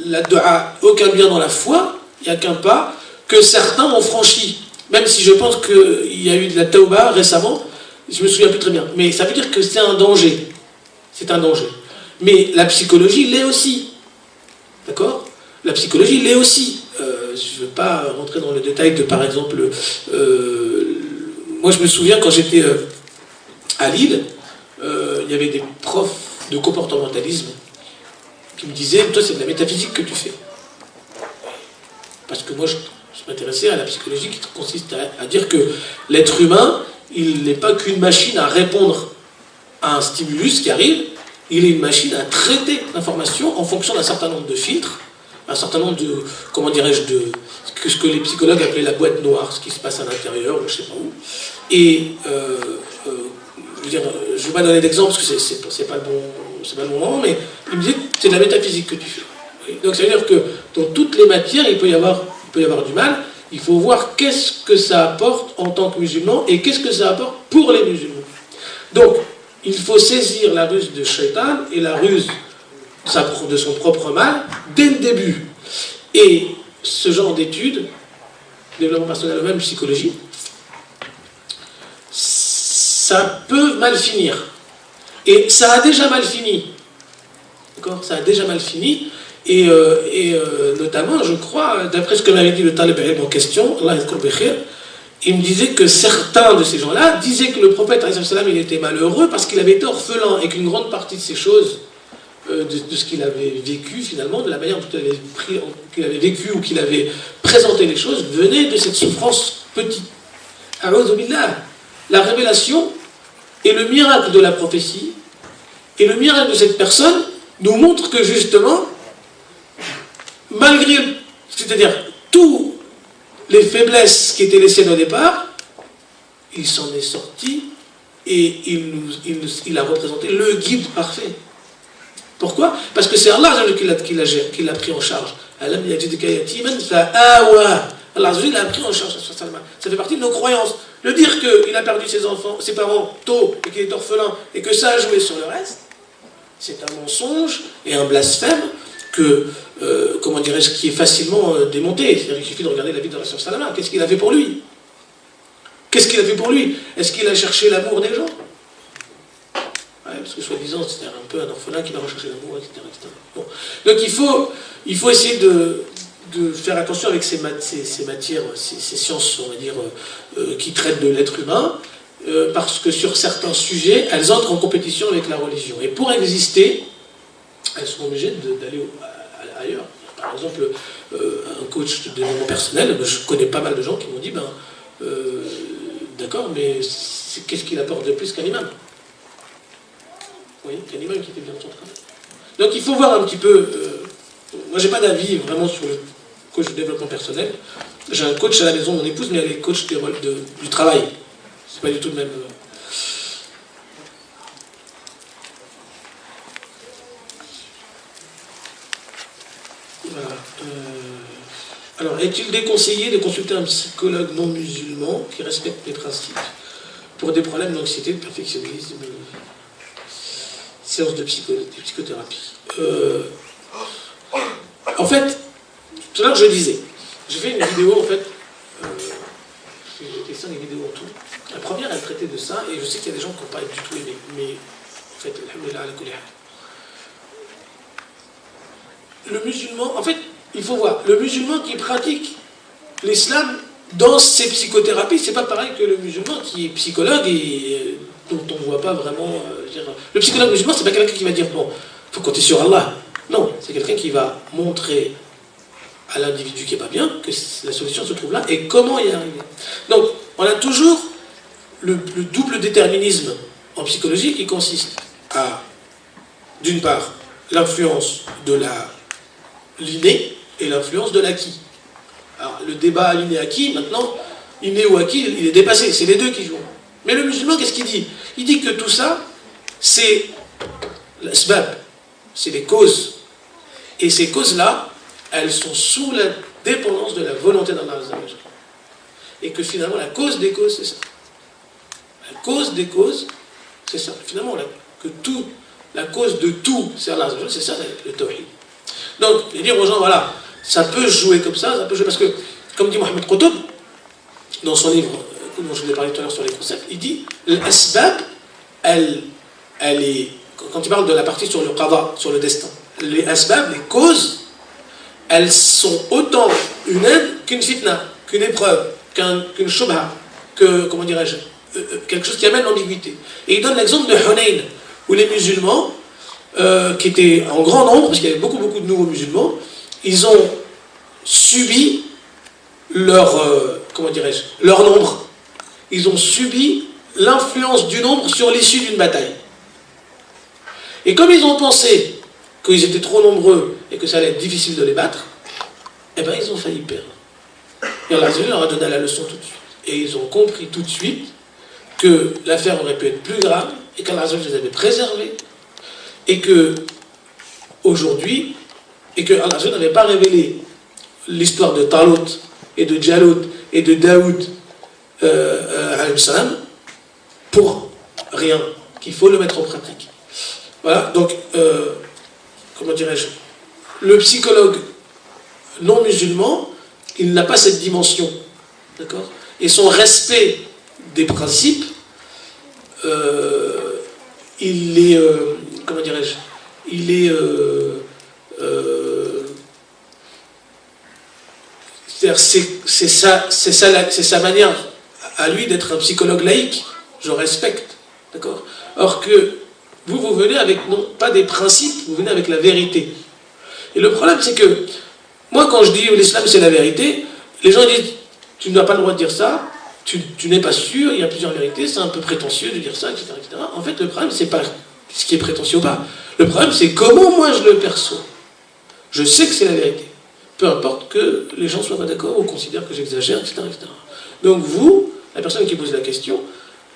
la dua, aucun bien dans la foi, il n'y a qu'un pas que certains ont franchi. Même si je pense qu'il y a eu de la tauba récemment, je me souviens plus très bien. Mais ça veut dire que c'est un danger. C'est un danger. Mais la psychologie l'est aussi. D'accord? La psychologie l'est aussi. Je ne veux pas rentrer dans le détail de, par exemple, moi je me souviens quand j'étais à Lille, il y avait des profs de comportementalisme qui me disaient, toi c'est de la métaphysique que tu fais. Parce que moi je m'intéressais à la psychologie qui consiste à dire que l'être humain, il n'est pas qu'une machine à répondre à un stimulus qui arrive, il est une machine à traiter l'information en fonction d'un certain nombre de filtres, un certain nombre de, comment dirais-je, de ce que les psychologues appelaient la boîte noire, ce qui se passe à l'intérieur, ou je ne sais pas où. Et je ne vais pas donner d'exemple parce que c'est pas le bon moment, mais il me disait c'est de la métaphysique que tu fais. Donc ça veut dire que dans toutes les matières, il peut y avoir du mal. Il faut voir qu'est-ce que ça apporte en tant que musulman et qu'est-ce que ça apporte pour les musulmans. Donc, il faut saisir la ruse de Shaitan et la ruse de son propre mal dès le début. Et ce genre d'études, développement personnel ou même psychologie, ça peut mal finir. Et ça a déjà mal fini. D'accord? Ça a déjà mal fini. Et notamment, je crois, d'après ce que m'avait dit le talib en question, Allah il me disait que certains de ces gens-là disaient que le prophète il était malheureux parce qu'il avait été orphelin et qu'une grande partie de ces choses, de ce qu'il avait vécu finalement, de la manière dont qu'il avait vécu ou qu'il avait présenté les choses, venait de cette souffrance petite. A'udhu billah. La révélation et le miracle de la prophétie et le miracle de cette personne nous montrent que justement, malgré, c'est-à-dire tout les faiblesses qui étaient les siennes au départ, il s'en est sorti et il a représenté le guide parfait. Pourquoi? Parce que c'est Allah qui l'a pris en charge. Allah l'a pris en charge. Ça fait partie de nos croyances. De dire qu'il a perdu ses parents tôt et qu'il est orphelin et que ça a joué sur le reste, c'est un mensonge et un blasphème que, qui est facilement démonté. C'est-à-dire qu'il suffit de regarder la vie de Rasul Salama. Qu'est-ce qu'il a fait pour lui? Qu'est-ce qu'il a fait pour lui? Est-ce qu'il a cherché l'amour des gens? Parce que soi-disant, c'était un peu un orphelin qui va rechercher l'amour, etc., etc. Bon. Donc il faut essayer de faire attention avec ces matières, ces sciences, on va dire, qui traitent de l'être humain, parce que sur certains sujets, elles entrent en compétition avec la religion. Et pour exister, elles sont obligées d'aller ailleurs. Par exemple, un coach de développement personnel, je connais pas mal de gens qui m'ont dit, d'accord, mais qu'est-ce qu'il apporte de plus qu'un imam? Vous voyez, qu'un imam qui fait bien son travail. Donc il faut voir un petit peu... moi, j'ai pas d'avis vraiment sur le coach de développement personnel. J'ai un coach à la maison, mon épouse, mais elle est coach du travail. C'est pas du tout le même... Voilà. Alors, est-il déconseillé de consulter un psychologue non musulman qui respecte les principes pour des problèmes d'anxiété, de perfectionnisme, séance de psychothérapie? En fait, tout à l'heure je disais, j'ai fait une vidéo en fait, j'ai fait 5 vidéos en tout. La première elle traitait de ça, et je sais qu'il y a des gens qui n'ont pas du tout aimé, mais en fait, le musulman, en fait, il faut voir, le musulman qui pratique l'islam dans ses psychothérapies, c'est pas pareil que le musulman qui est psychologue et dont on ne voit pas vraiment... le psychologue musulman, c'est pas quelqu'un qui va dire, bon, il faut compter sur Allah. Non, c'est quelqu'un qui va montrer à l'individu qui n'est pas bien que la solution se trouve là et comment y arriver. Donc, on a toujours le double déterminisme en psychologie qui consiste à, d'une part, l'influence de l'inné et l'influence de l'acquis. Alors, le débat inné-acquis, maintenant, inné ou acquis, il est dépassé, c'est les deux qui jouent. Mais le musulman, qu'est-ce qu'il dit? Il dit que tout ça, c'est l'asbab, c'est les causes. Et ces causes-là, elles sont sous la dépendance de la volonté d'Allah Azza wa Jalla. Et que finalement, la cause des causes, c'est ça. La cause des causes, c'est ça. Finalement, la cause de tout, c'est Allah Azza wa Jalla, c'est ça le tawhid. Donc, il dire aux gens, voilà, ça peut jouer comme ça peut jouer parce que, comme dit Mohamed Qutb, dans son livre, dont je vous ai parlé tout à l'heure sur les concepts, il dit, l'asbab, elle est, quand il parle de la partie sur le qada, sur le destin, les asbab, les causes, elles sont autant une aide qu'une fitna, qu'une épreuve, qu'une shubha, comment dirais-je, quelque chose qui amène l'ambiguïté. Et il donne l'exemple de Hunayn, où les musulmans, qui étaient en grand nombre, parce qu'il y avait beaucoup de nouveaux musulmans, ils ont subi leur nombre. Ils ont subi l'influence du nombre sur l'issue d'une bataille. Et comme ils ont pensé qu'ils étaient trop nombreux et que ça allait être difficile de les battre, eh bien ils ont failli perdre. Et Allah leur a donné la leçon tout de suite. Et ils ont compris tout de suite que l'affaire aurait pu être plus grave et qu'Allah les avait préservés et que aujourd'hui, et que Allah n'avait pas révélé l'histoire de Talut et de Jalut et de Daoud pour rien, qu'il faut le mettre en pratique. Voilà, donc, comment dirais-je, le psychologue non musulman, il n'a pas cette dimension, d'accord? Et son respect des principes, il est, comment dirais-je, il est, c'est sa manière à lui d'être un psychologue laïque, je respecte, d'accord? Or que vous venez avec, non pas des principes, vous venez avec la vérité. Et le problème, c'est que, moi, quand je dis l'islam, c'est la vérité, les gens disent, tu n'as pas le droit de dire ça, tu n'es pas sûr, il y a plusieurs vérités, c'est un peu prétentieux de dire ça, etc., etc. En fait, le problème, c'est pas ce qui est prétentieux ou pas. Le problème, c'est comment moi je le perçois. Je sais que c'est la vérité. peu importe que les gens ne soient pas d'accord ou considèrent que j'exagère, etc., etc. Donc vous, la personne qui pose la question,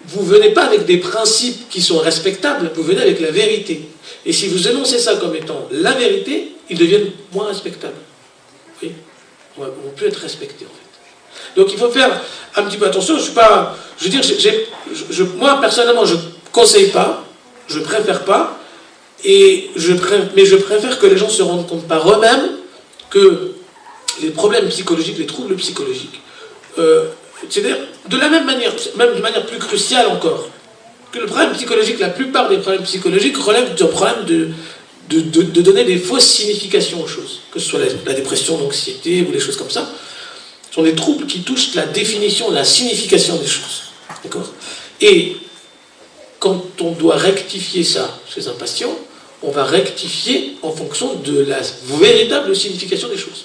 vous ne venez pas avec des principes qui sont respectables, vous venez avec la vérité. Et si vous énoncez ça comme étant la vérité, ils deviennent moins respectables. Vous voyez ? Ils ne vont plus être respectés, en fait. Donc il faut faire un petit peu attention. Moi, personnellement, je ne conseille pas, je ne préfère pas, mais je préfère que les gens se rendent compte par eux-mêmes que les problèmes psychologiques, les troubles psychologiques, c'est-à-dire de la même manière, même de manière plus cruciale encore, que le problème psychologique, la plupart des problèmes psychologiques relèvent d'un problème de donner des fausses significations aux choses, que ce soit la dépression, l'anxiété ou des choses comme ça. Ce sont des troubles qui touchent la définition, la signification des choses. D'accord ? Et quand on doit rectifier ça chez un patient, on va rectifier en fonction de la véritable signification des choses.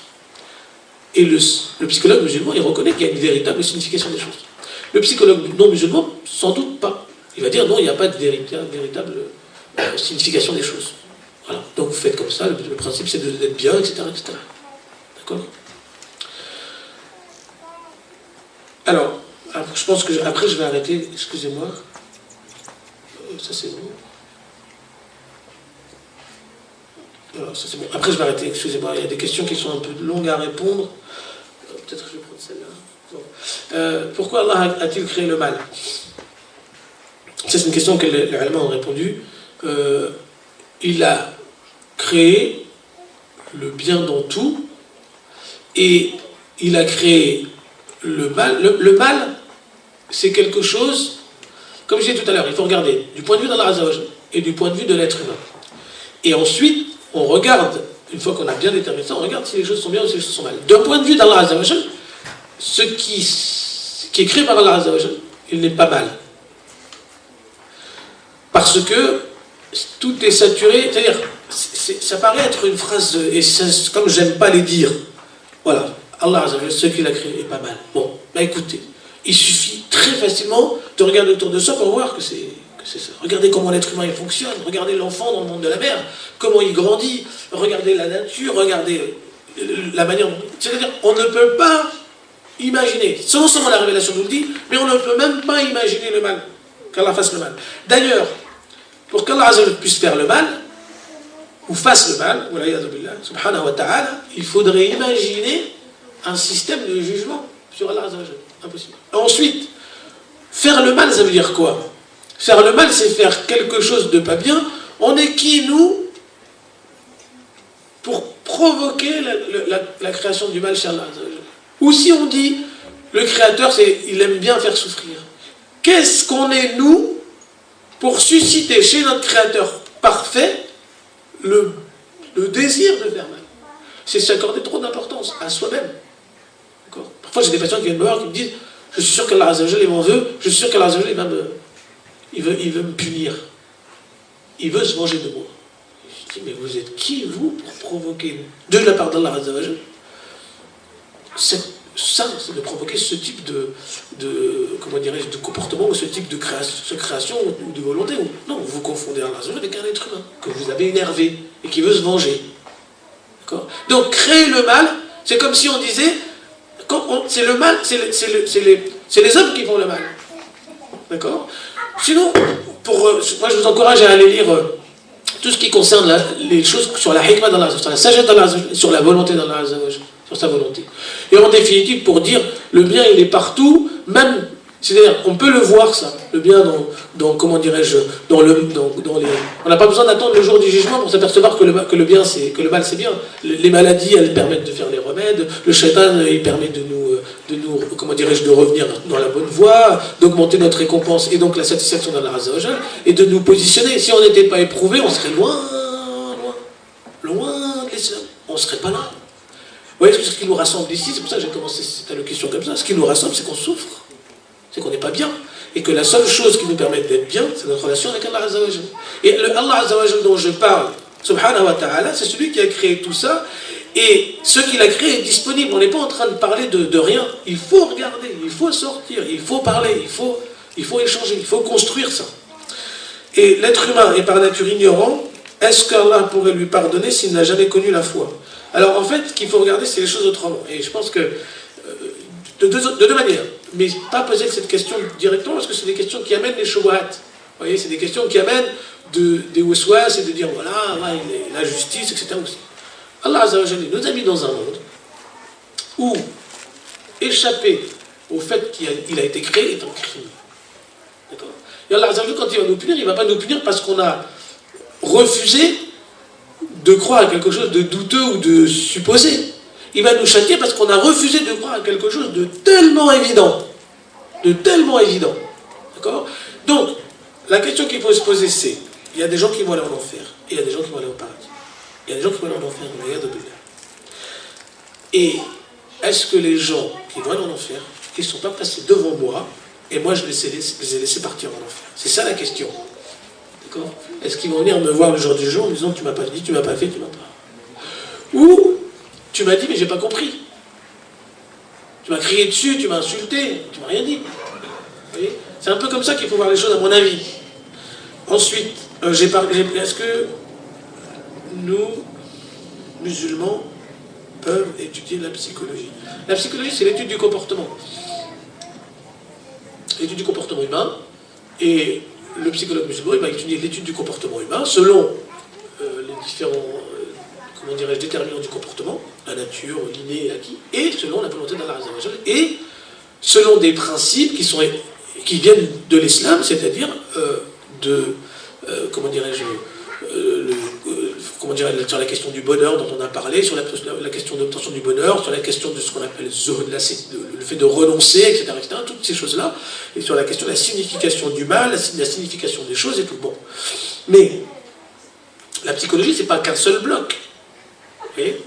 Et le psychologue musulman, il reconnaît qu'il y a une véritable signification des choses. Le psychologue non musulman, sans doute pas. Il va dire non, il n'y a pas de véritable signification des choses. Voilà. Donc vous faites comme ça, le principe c'est d'être bien, etc., etc. D'accord ? Alors, je pense que après je vais arrêter, excusez-moi. Ça c'est bon. Alors, ça c'est bon. Après je vais arrêter, excusez-moi, il y a des questions qui sont un peu longues à répondre. Peut-être que je vais prendre celle-là. Bon. Pourquoi Allah a-t-il créé le mal ? Ça c'est une question que les Allemands ont répondu. Il a créé le bien dans tout et il a créé le mal. Le mal, c'est quelque chose, comme je disais tout à l'heure, il faut regarder du point de vue d'Allah Azza wa Jal et du point de vue de l'être humain. Et ensuite, on regarde, une fois qu'on a bien déterminé ça, on regarde si les choses sont bien ou si les choses sont mal. D'un point de vue d'Allah Azza wa Jal, ce qui est créé par Allah Azza wa Jal, il n'est pas mal. Parce que tout est saturé, c'est-à-dire, ça paraît être une phrase, et comme j'aime pas les dire, voilà, Allah Azza wa Jal, ce qu'il a créé est pas mal. Bon, bah écoutez, il suffit très facilement de regarder autour de soi pour voir que c'est ça. Regardez comment l'être humain il fonctionne, regardez l'enfant dans le monde de la mère, comment il grandit, regardez la nature, regardez la manière dont... C'est-à-dire, on ne peut pas imaginer, non seulement la révélation nous le dit, mais on ne peut même pas imaginer le mal, qu'Allah fasse le mal. D'ailleurs, pour qu'Allah puisse faire le mal, ou fasse le mal, subhanahu wa ta'ala, il faudrait imaginer un système de jugement sur Allah. Impossible. Ensuite, faire le mal, ça veut dire quoi ? Faire le mal, c'est faire quelque chose de pas bien. On est qui, nous, pour provoquer la création du mal chez Allah ? Ou si on dit, le Créateur, il aime bien faire souffrir. Qu'est-ce qu'on est, nous, pour susciter chez notre Créateur parfait le désir de faire mal ? C'est s'accorder trop d'importance à soi-même. D'accord ? Parfois, j'ai des patients qui viennent me voir qui me disent, je suis sûr qu'Allah Azza wa Jal m'en veut, je suis sûr qu'Allah Azza wa Jal il veut me punir. Il veut se venger de moi. Je dis, mais vous êtes qui, vous, pour provoquer de la part d'Allah Azza wa Jal ça, c'est de provoquer ce type de comportement ou ce type de création ou de volonté. Non, vous confondez Allah Azza wa Jal avec un être humain que vous avez énervé et qui veut se venger. D'accord ? Donc, créer le mal, c'est comme si on disait, c'est le mal, c'est les hommes qui font le mal. D'accord ? Sinon, moi je vous encourage à aller lire tout ce qui concerne les choses sur la hikmah d'Allah, sur la sagesse d'Allah, sur la volonté d'Allah, sur sa volonté. Et en définitive, pour dire, le bien il est partout, même, c'est-à-dire, on peut le voir ça, le bien dans comment dirais-je, dans les... On n'a pas besoin d'attendre le jour du jugement pour s'apercevoir que le mal c'est bien. Les maladies, elles permettent de faire les remèdes, le shaitan, il permet de nous comment dirais-je, de revenir dans la bonne voie, d'augmenter notre récompense et donc la satisfaction d'Allah Azza wa Jal, et de nous positionner. Si on n'était pas éprouvé, on serait loin de l'islam. On ne serait pas là. Vous voyez ce qui nous rassemble ici, c'est pour ça que j'ai commencé cette allocution comme ça. Ce qui nous rassemble, c'est qu'on souffre, c'est qu'on n'est pas bien. Et que la seule chose qui nous permet d'être bien, c'est notre relation avec Allah Azza wa Jal. Et le Allah Azza wa Jal dont je parle, subhanahu wa ta'ala, c'est celui qui a créé tout ça. Et ce qu'il a créé est disponible. On n'est pas en train de parler de rien. Il faut regarder, il faut sortir, il faut parler, il faut échanger, il faut construire ça. Et l'être humain est par nature ignorant. Est-ce qu'Allah pourrait lui pardonner s'il n'a jamais connu la foi ? Alors en fait, ce qu'il faut regarder, c'est les choses autrement. Et je pense que, de deux manières, mais pas poser cette question directement, parce que c'est des questions qui amènent les shubuhat. Vous voyez, c'est des questions qui amènent des waswas, et de dire, voilà, la justice, etc. aussi. Allah Azza wa Jalla nous a mis dans un monde où échapper au fait qu'il a été créé est un crime. D'accord ? Et Allah Azza wa Jalla, quand il va nous punir, il ne va pas nous punir parce qu'on a refusé de croire à quelque chose de douteux ou de supposé. Il va nous châtier parce qu'on a refusé de croire à quelque chose de tellement évident. De tellement évident. D'accord ? Donc, la question qu'il faut se poser, c'est, il y a des gens qui vont aller en enfer, et il y a des gens qui vont aller au paradis. Il y a des gens qui vont aller en enfer, et est-ce que les gens qui vont aller en enfer, ils ne sont pas passés devant moi, et moi je les ai laissés partir en enfer? C'est ça la question. D'accord ? Est-ce qu'ils vont venir me voir le jour du jour en me disant, tu m'as pas dit, tu m'as pas fait, tu m'as pas... Ou, tu m'as dit, mais j'ai pas compris. Tu m'as crié dessus, tu m'as insulté, tu m'as rien dit. Vous voyez ? C'est un peu comme ça qu'il faut voir les choses, à mon avis. Ensuite, est-ce que nous, musulmans, peuvent étudier la psychologie? La psychologie, c'est l'étude du comportement. L'étude du comportement humain. Et le psychologue musulman, il va étudier l'étude du comportement humain selon les différents déterminants du comportement, la nature, l'inné et l'acquis, et selon la volonté d'Allah Azza wa Jalla, et selon des principes qui viennent de l'islam, c'est-à-dire sur la question du bonheur dont on a parlé, sur la question d'obtention du bonheur, sur la question de ce qu'on appelle le fait de renoncer, etc., toutes ces choses-là, et sur la question de la signification du mal, la signification des choses et tout. Bon. Mais la psychologie, c'est pas qu'un seul bloc. Vous voyez,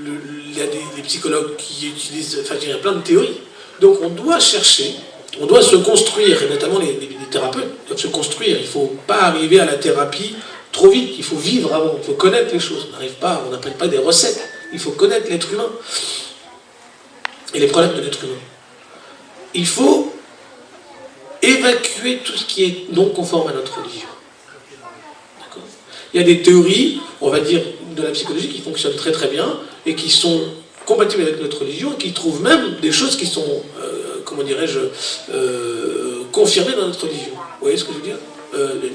il y a des psychologues qui utilisent, il y a plein de théories. Donc on doit chercher, on doit se construire, et notamment les thérapeutes doivent se construire. Il ne faut pas arriver à la thérapie trop vite, il faut vivre avant, il faut connaître les choses. On n'appelle pas des recettes, il faut connaître l'être humain et les problèmes de l'être humain. Il faut évacuer tout ce qui est non conforme à notre religion. D'accord ? Il y a des théories, on va dire, de la psychologie qui fonctionnent très très bien et qui sont compatibles avec notre religion et qui trouvent même des choses qui sont, confirmées dans notre religion. Vous voyez ce que je veux dire ?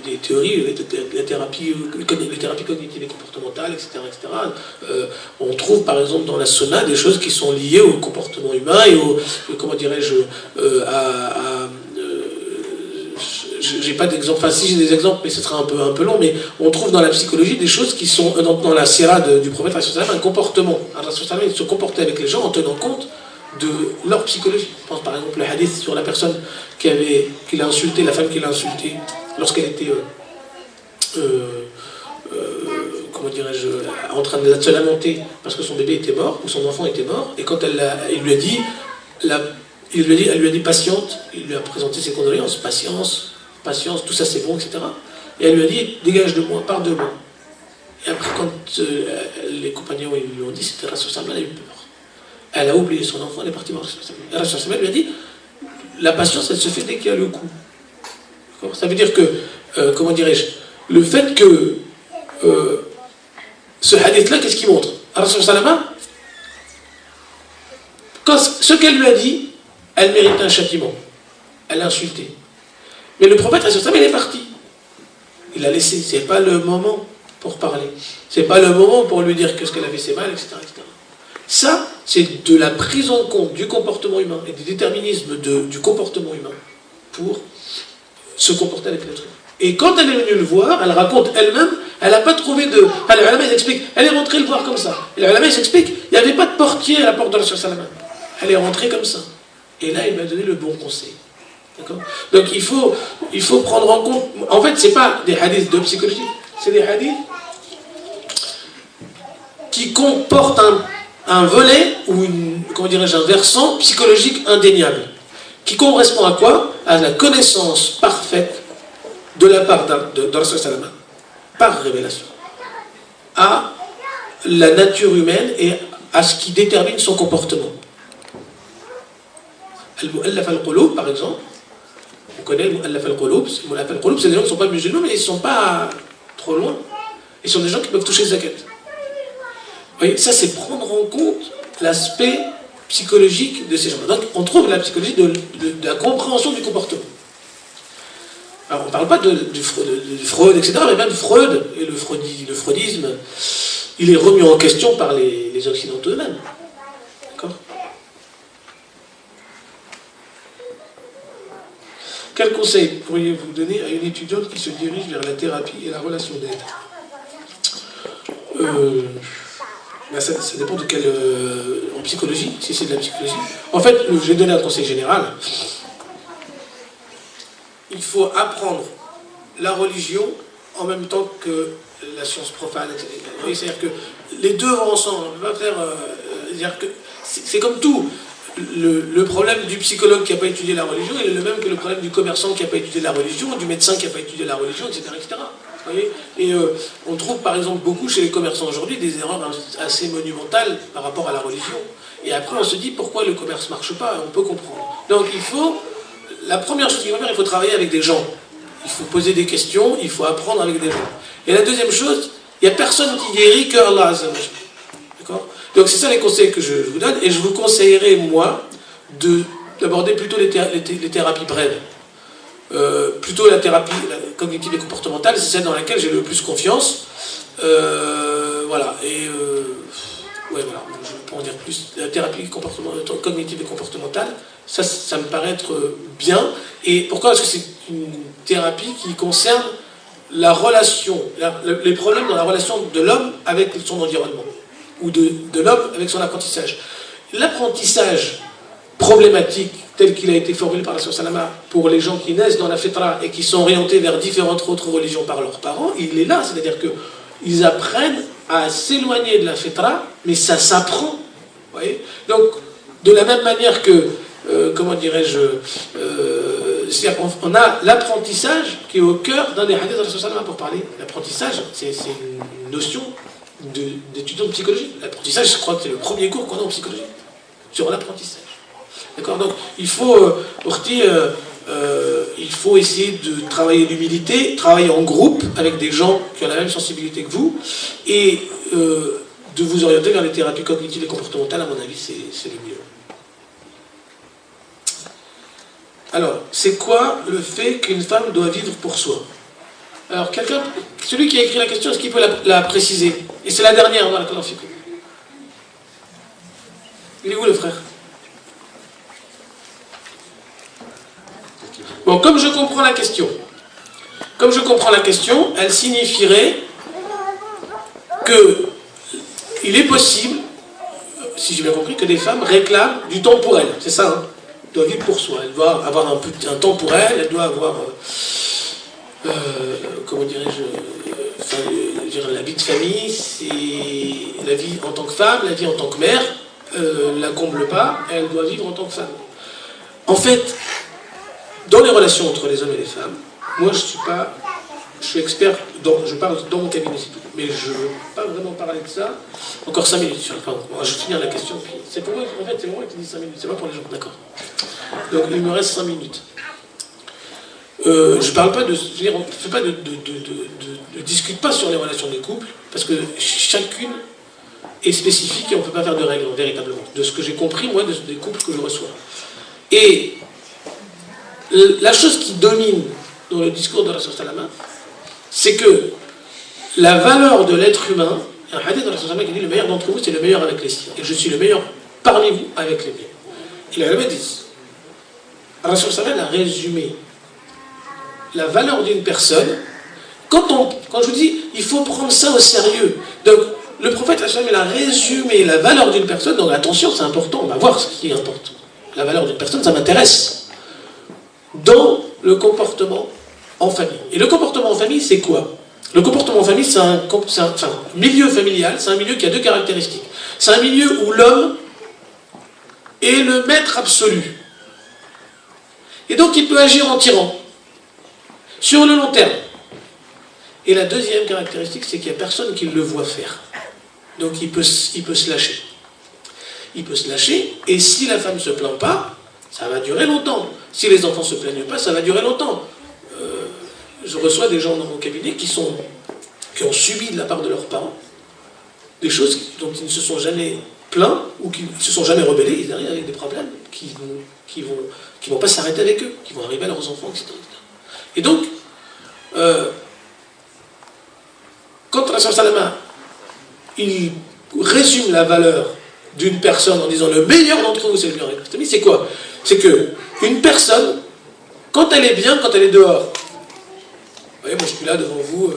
Les théories, les thérapies cognitives et comportementales, etc. On trouve par exemple dans la Sunna des choses qui sont liées au comportement humain et j'ai pas d'exemple, enfin si j'ai des exemples, mais ce sera un peu long, mais on trouve dans la psychologie des choses qui sont, dans la sira du prophète, un comportement. Il se comportait avec les gens en tenant compte de leur psychologie. Je pense par exemple le hadith sur la personne qui l'a insulté, la femme qui l'a insulté, lorsqu'elle était en train de se lamenter parce que son bébé était mort, ou son enfant était mort, et quand elle lui a dit patiente, il lui a présenté ses condoléances, patience, tout ça c'est bon, etc. Et elle lui a dit, dégage de moi, pars de moi. Et après, quand les compagnons lui ont dit, c'était Rasul, elle a eu peur. Elle a oublié son enfant, elle est partie voir Rasul. Rasul lui a dit, la patience, elle se fait dès qu'il y a le coup. Ça veut dire que, le fait que ce hadith-là, qu'est-ce qu'il montre? Rasul Salama, ce qu'elle lui a dit, elle mérite un châtiment. Elle l'a insulté. Mais le prophète, il est parti. Il l'a laissé. C'est pas le moment pour parler. C'est pas le moment pour lui dire que ce qu'elle avait c'est mal, etc., etc. Ça, c'est de la prise en compte du comportement humain et du déterminisme du comportement humain pour se comporter avec l'être humain. Et quand elle est venue le voir, elle raconte elle-même, elle n'a pas trouvé de... Les ulama, ils expliquent, elle est rentrée le voir comme ça. Et les ulama, ils expliquent, il n'y avait pas de portier à la porte de Rasul Salama. Elle est rentrée comme ça. Et là, il m'a donné le bon conseil. D'accord ? Donc il faut prendre en compte... En fait, ce n'est pas des hadiths de psychologie, c'est des hadiths qui comportent un volet ou un versant psychologique indéniable. Qui correspond à quoi ? À la connaissance parfaite de la part de Rasul Salama, par révélation, à la nature humaine et à ce qui détermine son comportement. Al-Mu'allaf al-Qulub, par exemple, on connaît le Mu'allaf al-Qulub. Mu'allaf al-Qulub, c'est des gens qui ne sont pas musulmans, mais ils ne sont pas trop loin. Ils sont des gens qui peuvent toucher zakat. voyez, ça c'est prendre en compte l'aspect psychologique de ces gens. Donc on trouve la psychologie de la compréhension du comportement. Alors on ne parle pas de Freud, etc., mais même Freud et le freudisme, il est remis en question par les Occidentaux eux-mêmes. D'accord ? Quel conseil pourriez-vous donner à une étudiante qui se dirige vers la thérapie et la relation d'aide ? Ça dépend de quelle... en psychologie, si c'est de la psychologie. En fait, je vais donner un conseil général. Il faut apprendre la religion en même temps que la science profane. C'est-à-dire que les deux vont ensemble. On ne peut pas faire... c'est comme tout. Le problème du psychologue qui n'a pas étudié la religion est le même que le problème du commerçant qui n'a pas étudié la religion, du médecin qui n'a pas étudié la religion, etc. etc. Vous voyez ? Et on trouve par exemple beaucoup chez les commerçants aujourd'hui des erreurs assez monumentales par rapport à la religion. Et après on se dit pourquoi le commerce ne marche pas, on peut comprendre. Donc la première chose qu'il faut faire, il faut travailler avec des gens. Il faut poser des questions, il faut apprendre avec des gens. Et la deuxième chose, il n'y a personne qui guérit que Allah Azza wa Jalla. D'accord ? Donc c'est ça les conseils que je vous donne, et je vous conseillerais, moi, d'aborder plutôt les thérapies brèves. Plutôt la thérapie cognitive et comportementale, c'est celle dans laquelle j'ai le plus confiance. Voilà, et... ouais, voilà, je ne vais pas en dire plus. La thérapie cognitive et comportementale, ça me paraît être bien. Et pourquoi ? Parce que c'est une thérapie qui concerne la relation, les problèmes dans la relation de l'homme avec son environnement, ou de l'homme avec son apprentissage. L'apprentissage problématique, tel qu'il a été formulé par la Salama pour les gens qui naissent dans la fitra et qui sont orientés vers différentes autres religions par leurs parents, il est là, c'est-à-dire qu'ils apprennent à s'éloigner de la fitra, mais ça s'apprend. Vous voyez ? Donc, de la même manière que, comment dirais-je, on a l'apprentissage qui est au cœur d'un des hadiths de la Salama pour parler. L'apprentissage, c'est une notion d'étudiant de psychologie. L'apprentissage, je crois que c'est le premier cours qu'on a en psychologie, sur l'apprentissage. D'accord ? Donc, il faut essayer de travailler l'humilité, travailler en groupe avec des gens qui ont la même sensibilité que vous, et de vous orienter vers les thérapies cognitives et comportementales, à mon avis, c'est le mieux. Alors, c'est quoi le fait qu'une femme doit vivre pour soi ? Alors, celui qui a écrit la question, est-ce qu'il peut la préciser ? Et c'est la dernière, dans la conférence. Il est où le frère ? Bon, comme je comprends la question, elle signifierait que il est possible, si j'ai bien compris, que des femmes réclament du temps pour elles. C'est ça, hein ? Elle doit vivre pour soi. Elle doit avoir un temps pour elle. Elle doit avoir, comment dirais-je, la vie de famille, c'est la vie en tant que femme, la vie en tant que mère, la comble pas. Elle doit vivre en tant que femme. En fait, dans les relations entre les hommes et les femmes, moi je suis expert, je parle dans mon cabinet, c'est tout. Mais je ne veux pas vraiment parler de ça. Encore 5 minutes, je vais finir la question. C'est pour moi, en fait, c'est moi qui dis 5 minutes, c'est pas pour les gens, d'accord. Donc il me reste 5 minutes. Je parle pas de... Je discute pas sur les relations des couples, parce que chacune est spécifique et on ne peut pas faire de règles, véritablement. De ce que j'ai compris, moi, des couples que je reçois. Et la chose qui domine dans le discours de Rasul Salama, c'est que la valeur de l'être humain, il y a un hadith de Rasul Salama qui dit le meilleur d'entre vous, c'est le meilleur avec les siens. Et je suis le meilleur parmi vous avec les miens. Et les ulama disent, Rasul Salama a résumé la valeur d'une personne. Quand je vous dis, il faut prendre ça au sérieux. Donc, le prophète il a résumé la valeur d'une personne. Donc, attention, c'est important, on va voir ce qui est important. La valeur d'une personne, ça m'intéresse. Dans le comportement en famille. Et le comportement en famille, c'est quoi ? Le comportement en famille, c'est un milieu familial, c'est un milieu qui a deux caractéristiques. C'est un milieu où l'homme est le maître absolu. Et donc, il peut agir en tyran. Sur le long terme. Et la deuxième caractéristique, c'est qu'il n'y a personne qui le voit faire. Donc il peut se lâcher. Il peut se lâcher, et si la femme ne se plaint pas, ça va durer longtemps. Si les enfants ne se plaignent pas, ça va durer longtemps. Je reçois des gens dans mon cabinet qui ont subi de la part de leurs parents des choses dont ils ne se sont jamais plaints ou qui ne se sont jamais rebellés, ils arrivent avec des problèmes qui vont pas s'arrêter avec eux, qui vont arriver à leurs enfants, etc. Et donc, quand Rasul Salama, il résume la valeur d'une personne en disant le meilleur d'entre vous c'est le meilleur, c'est quoi? C'est que une personne, quand elle est bien, quand elle est dehors, vous voyez, moi je suis là devant vous,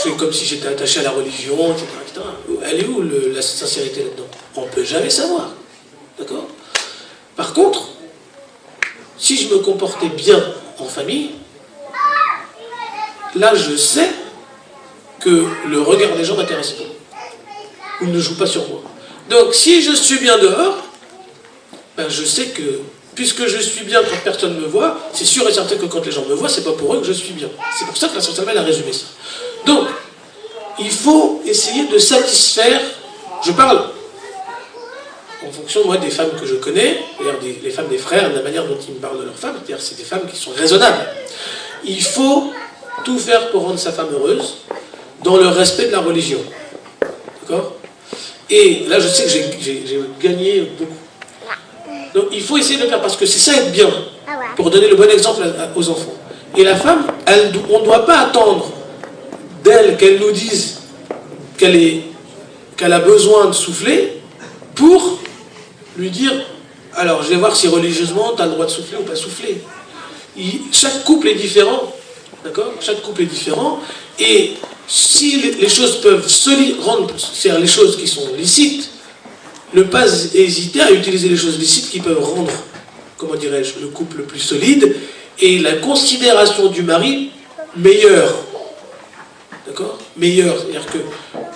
c'est comme si j'étais attaché à la religion, etc. etc. Elle est où la sincérité là-dedans? On ne peut jamais savoir. D'accord? Par contre, si je me comportais bien en famille, là je sais que le regard des gens m'intéresse pas. Ou ne joue pas sur moi. Donc si je suis bien dehors, ben, je sais que, puisque je suis bien quand personne ne me voit, c'est sûr et certain que quand les gens me voient, c'est pas pour eux que je suis bien. C'est pour ça que la Science a résumé ça. Donc, il faut essayer de satisfaire, je parle en fonction, moi, des femmes que je connais, c'est-à-dire les femmes des frères, de la manière dont ils me parlent de leurs femmes, c'est-à-dire c'est des femmes qui sont raisonnables. Il faut tout faire pour rendre sa femme heureuse, dans le respect de la religion. D'accord? Et là, je sais que j'ai gagné beaucoup. Donc il faut essayer de le faire parce que c'est ça être bien, pour donner le bon exemple aux enfants. Et la femme, on ne doit pas attendre d'elle qu'elle nous dise qu'elle a besoin de souffler pour lui dire, alors je vais voir si religieusement tu as le droit de souffler ou pas souffler. Chaque couple est différent, d'accord? Chaque couple est différent, et si les choses peuvent rendre, c'est-à-dire les choses qui sont licites, ne pas hésiter à utiliser les choses licites qui peuvent rendre, comment dirais-je, le couple plus solide et la considération du mari meilleure. D'accord? Meilleure. C'est-à-dire que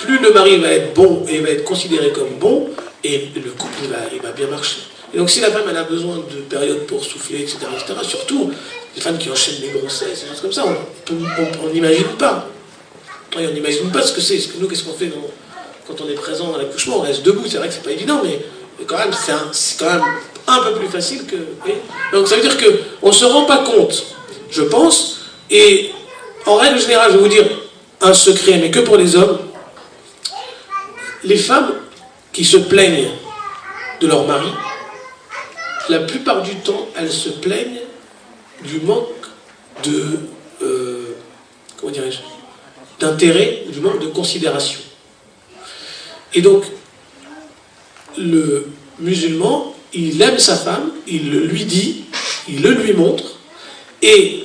plus le mari va être bon et va être considéré comme bon, et le couple il va bien marcher. Et donc si la femme elle a besoin de périodes pour souffler, etc., surtout les femmes qui enchaînent les grossesses, des choses comme ça, on n'imagine pas. Et on n'imagine pas ce que c'est. Parce que nous, qu'est-ce qu'on fait quand on est présent à l'accouchement? On reste debout, c'est vrai que c'est pas évident, mais quand même, c'est quand même un peu plus facile que... Donc ça veut dire qu'on ne se rend pas compte, je pense, et en règle générale, je vais vous dire un secret, mais que pour les hommes, les femmes qui se plaignent de leur mari, la plupart du temps, elles se plaignent du manque de... comment dirais-je, d'intérêt, du manque de considération. Et donc, le musulman, il aime sa femme, il le lui dit, il le lui montre, et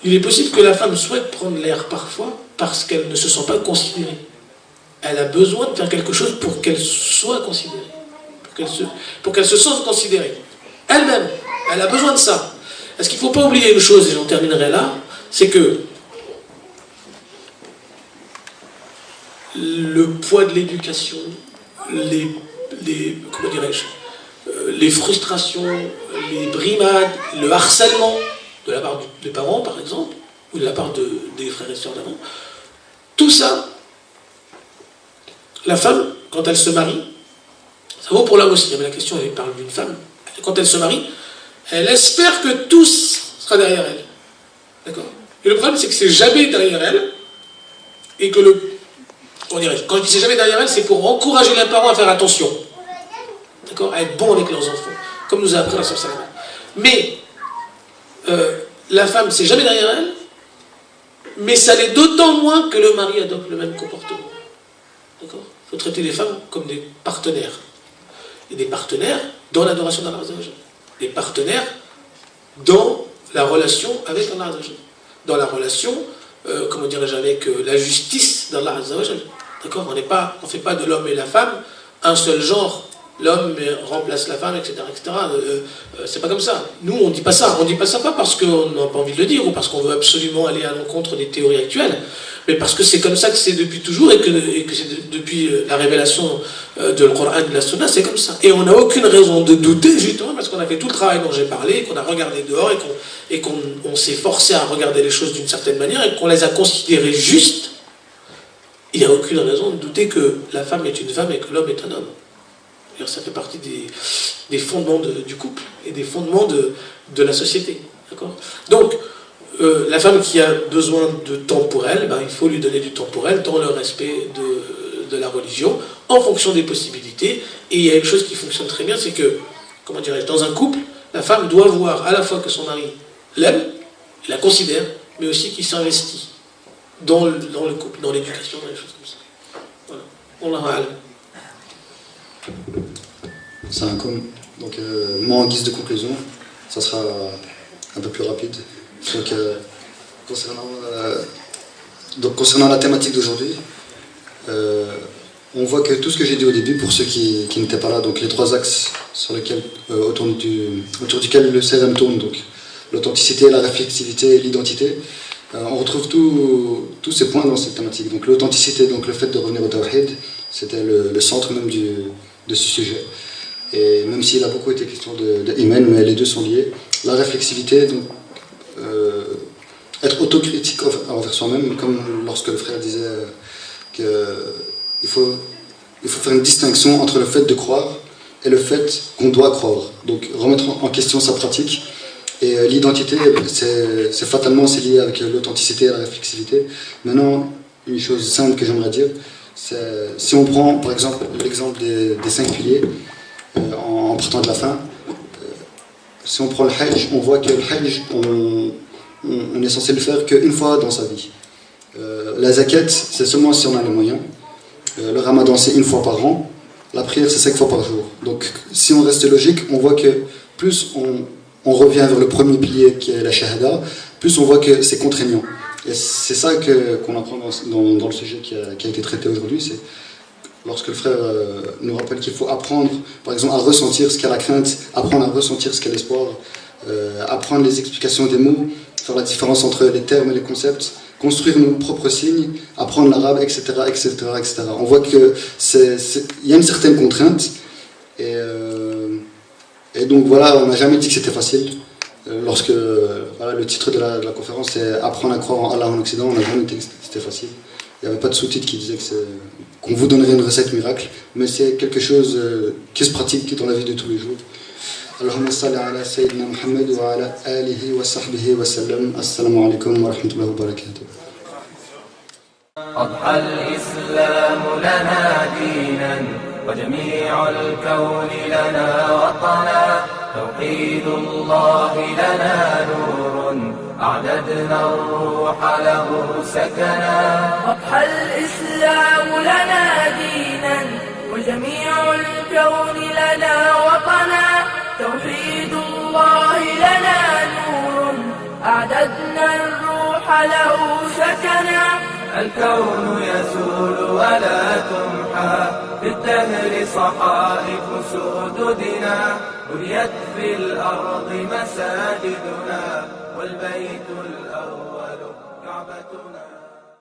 il est possible que la femme souhaite prendre l'air parfois parce qu'elle ne se sent pas considérée. Elle a besoin de faire quelque chose pour qu'elle soit considérée, pour qu'elle se sente considérée. Elle-même, elle a besoin de ça. Parce qu'il ne faut pas oublier une chose, et j'en terminerai là, c'est que le poids de l'éducation, comment dirais-je, les frustrations, les brimades, le harcèlement de la part des parents, par exemple, ou de la part des frères et sœurs d'avant, tout ça, la femme, quand elle se marie, ça vaut pour l'homme aussi, mais la question, elle parle d'une femme, quand elle se marie, elle espère que tout sera derrière elle. D'accord? Et le problème, c'est que c'est jamais derrière elle, et que quand je dis c'est jamais derrière elle, c'est pour encourager les parents à faire attention. D'accord? À être bons avec leurs enfants. Comme nous a appris la Sœur Salama. Mais la femme, c'est jamais derrière elle, mais ça l'est d'autant moins que le mari adopte le même comportement. D'accord? Il faut traiter les femmes comme des partenaires. Et des partenaires dans l'adoration d'Allah Azza wa Jalla. Des partenaires dans la relation avec Allah Azza wa Jalla. Dans la relation, comment dirais-je, avec la justice d'Allah Azza wa Jalla. D'accord? On ne fait pas de l'homme et la femme un seul genre. L'homme remplace la femme, etc. etc. C'est pas comme ça. Nous, on ne dit pas ça. On ne dit pas ça pas parce qu'on n'a pas envie de le dire ou parce qu'on veut absolument aller à l'encontre des théories actuelles, mais parce que c'est comme ça que c'est depuis toujours et que c'est depuis la révélation de l'Coran et de la Sunna, c'est comme ça. Et on n'a aucune raison de douter, justement, parce qu'on a fait tout le travail dont j'ai parlé, qu'on a regardé dehors et qu'on s'est forcé à regarder les choses d'une certaine manière et qu'on les a considérées justes. Il n'y a aucune raison de douter que la femme est une femme et que l'homme est un homme. Ça fait partie des fondements du couple et des fondements de la société. D'accord ? Donc, la femme qui a besoin de temps pour elle, il faut lui donner du temps pour elle dans le respect de la religion, en fonction des possibilités. Et il y a une chose qui fonctionne très bien, c'est que, comment dirais-je, dans un couple, la femme doit voir à la fois que son mari l'aime, la considère, mais aussi qu'il s'investit dans le couple, dans l'éducation, dans les choses comme ça. Voilà. On l'a. C'est un com. Donc, moi, en guise de conclusion, ça sera un peu plus rapide. Donc, concernant la thématique d'aujourd'hui, on voit que tout ce que j'ai dit au début, pour ceux qui n'étaient pas là, donc les trois axes sur lesquels, autour duquel le CRM tourne, donc l'authenticité, la réflexivité et l'identité, on retrouve tous ces points dans cette thématique. Donc l'authenticité, donc le fait de revenir au tawhid, c'était le centre même de ce sujet. Et même s'il a beaucoup été question de iman, mais les deux sont liés. La réflexivité, donc être autocritique envers soi-même, comme lorsque le frère disait qu'il faut faire une distinction entre le fait de croire et le fait qu'on doit croire. Donc remettre en question sa pratique. Et l'identité, c'est fatalement lié avec l'authenticité et la réflexivité. Maintenant, une chose simple que j'aimerais dire, c'est si on prend par exemple l'exemple des 5 piliers, en partant de la fin, si on prend le hajj, on voit que le hajj, on est censé le faire qu'une fois dans sa vie. La zakat, c'est seulement si on a les moyens. Le ramadan, c'est une fois par an. La prière, c'est 5 fois par jour. Donc, si on reste logique, on voit que plus on revient vers le premier pilier qui est la shahada, plus on voit que c'est contraignant. Et c'est ça qu'on apprend dans le sujet qui a été traité aujourd'hui, c'est lorsque le frère nous rappelle qu'il faut apprendre, par exemple, à ressentir ce qu'est la crainte, apprendre à ressentir ce qu'est l'espoir, apprendre les explications des mots, faire la différence entre les termes et les concepts, construire nos propres signes, apprendre l'arabe, etc., etc., etc. On voit qu'il y a une certaine contrainte, et donc voilà, on n'a jamais dit que c'était facile. Lorsque le titre de la conférence c'est Apprendre à croire en Allah en Occident, on n'a jamais dit que c'était facile. Il n'y avait pas de sous-titre qui disait qu'on vous donnerait une recette miracle, mais c'est quelque chose qui se pratique dans la vie de tous les jours. Allahumma salli ala Sayyidina Muhammad wa ala alihi wa sahbihi wa sallam. Assalamu alaikum wa rahmatullahi wa barakatuh. أضحى الإسلام لنا دينا وجميع الكون لنا وطنا توحيد الله لنا نور أعددنا الروح له سكنا. أضحى الإسلام لنا دينا وجميع الكون لنا وطنا توحيد الله لنا نور أعددنا الروح له سكنا. الكون يزول ولا تمحى بالدهر صحائف سددنا بنيت في الأرض مساجدنا والبيت الأول كعبتنا.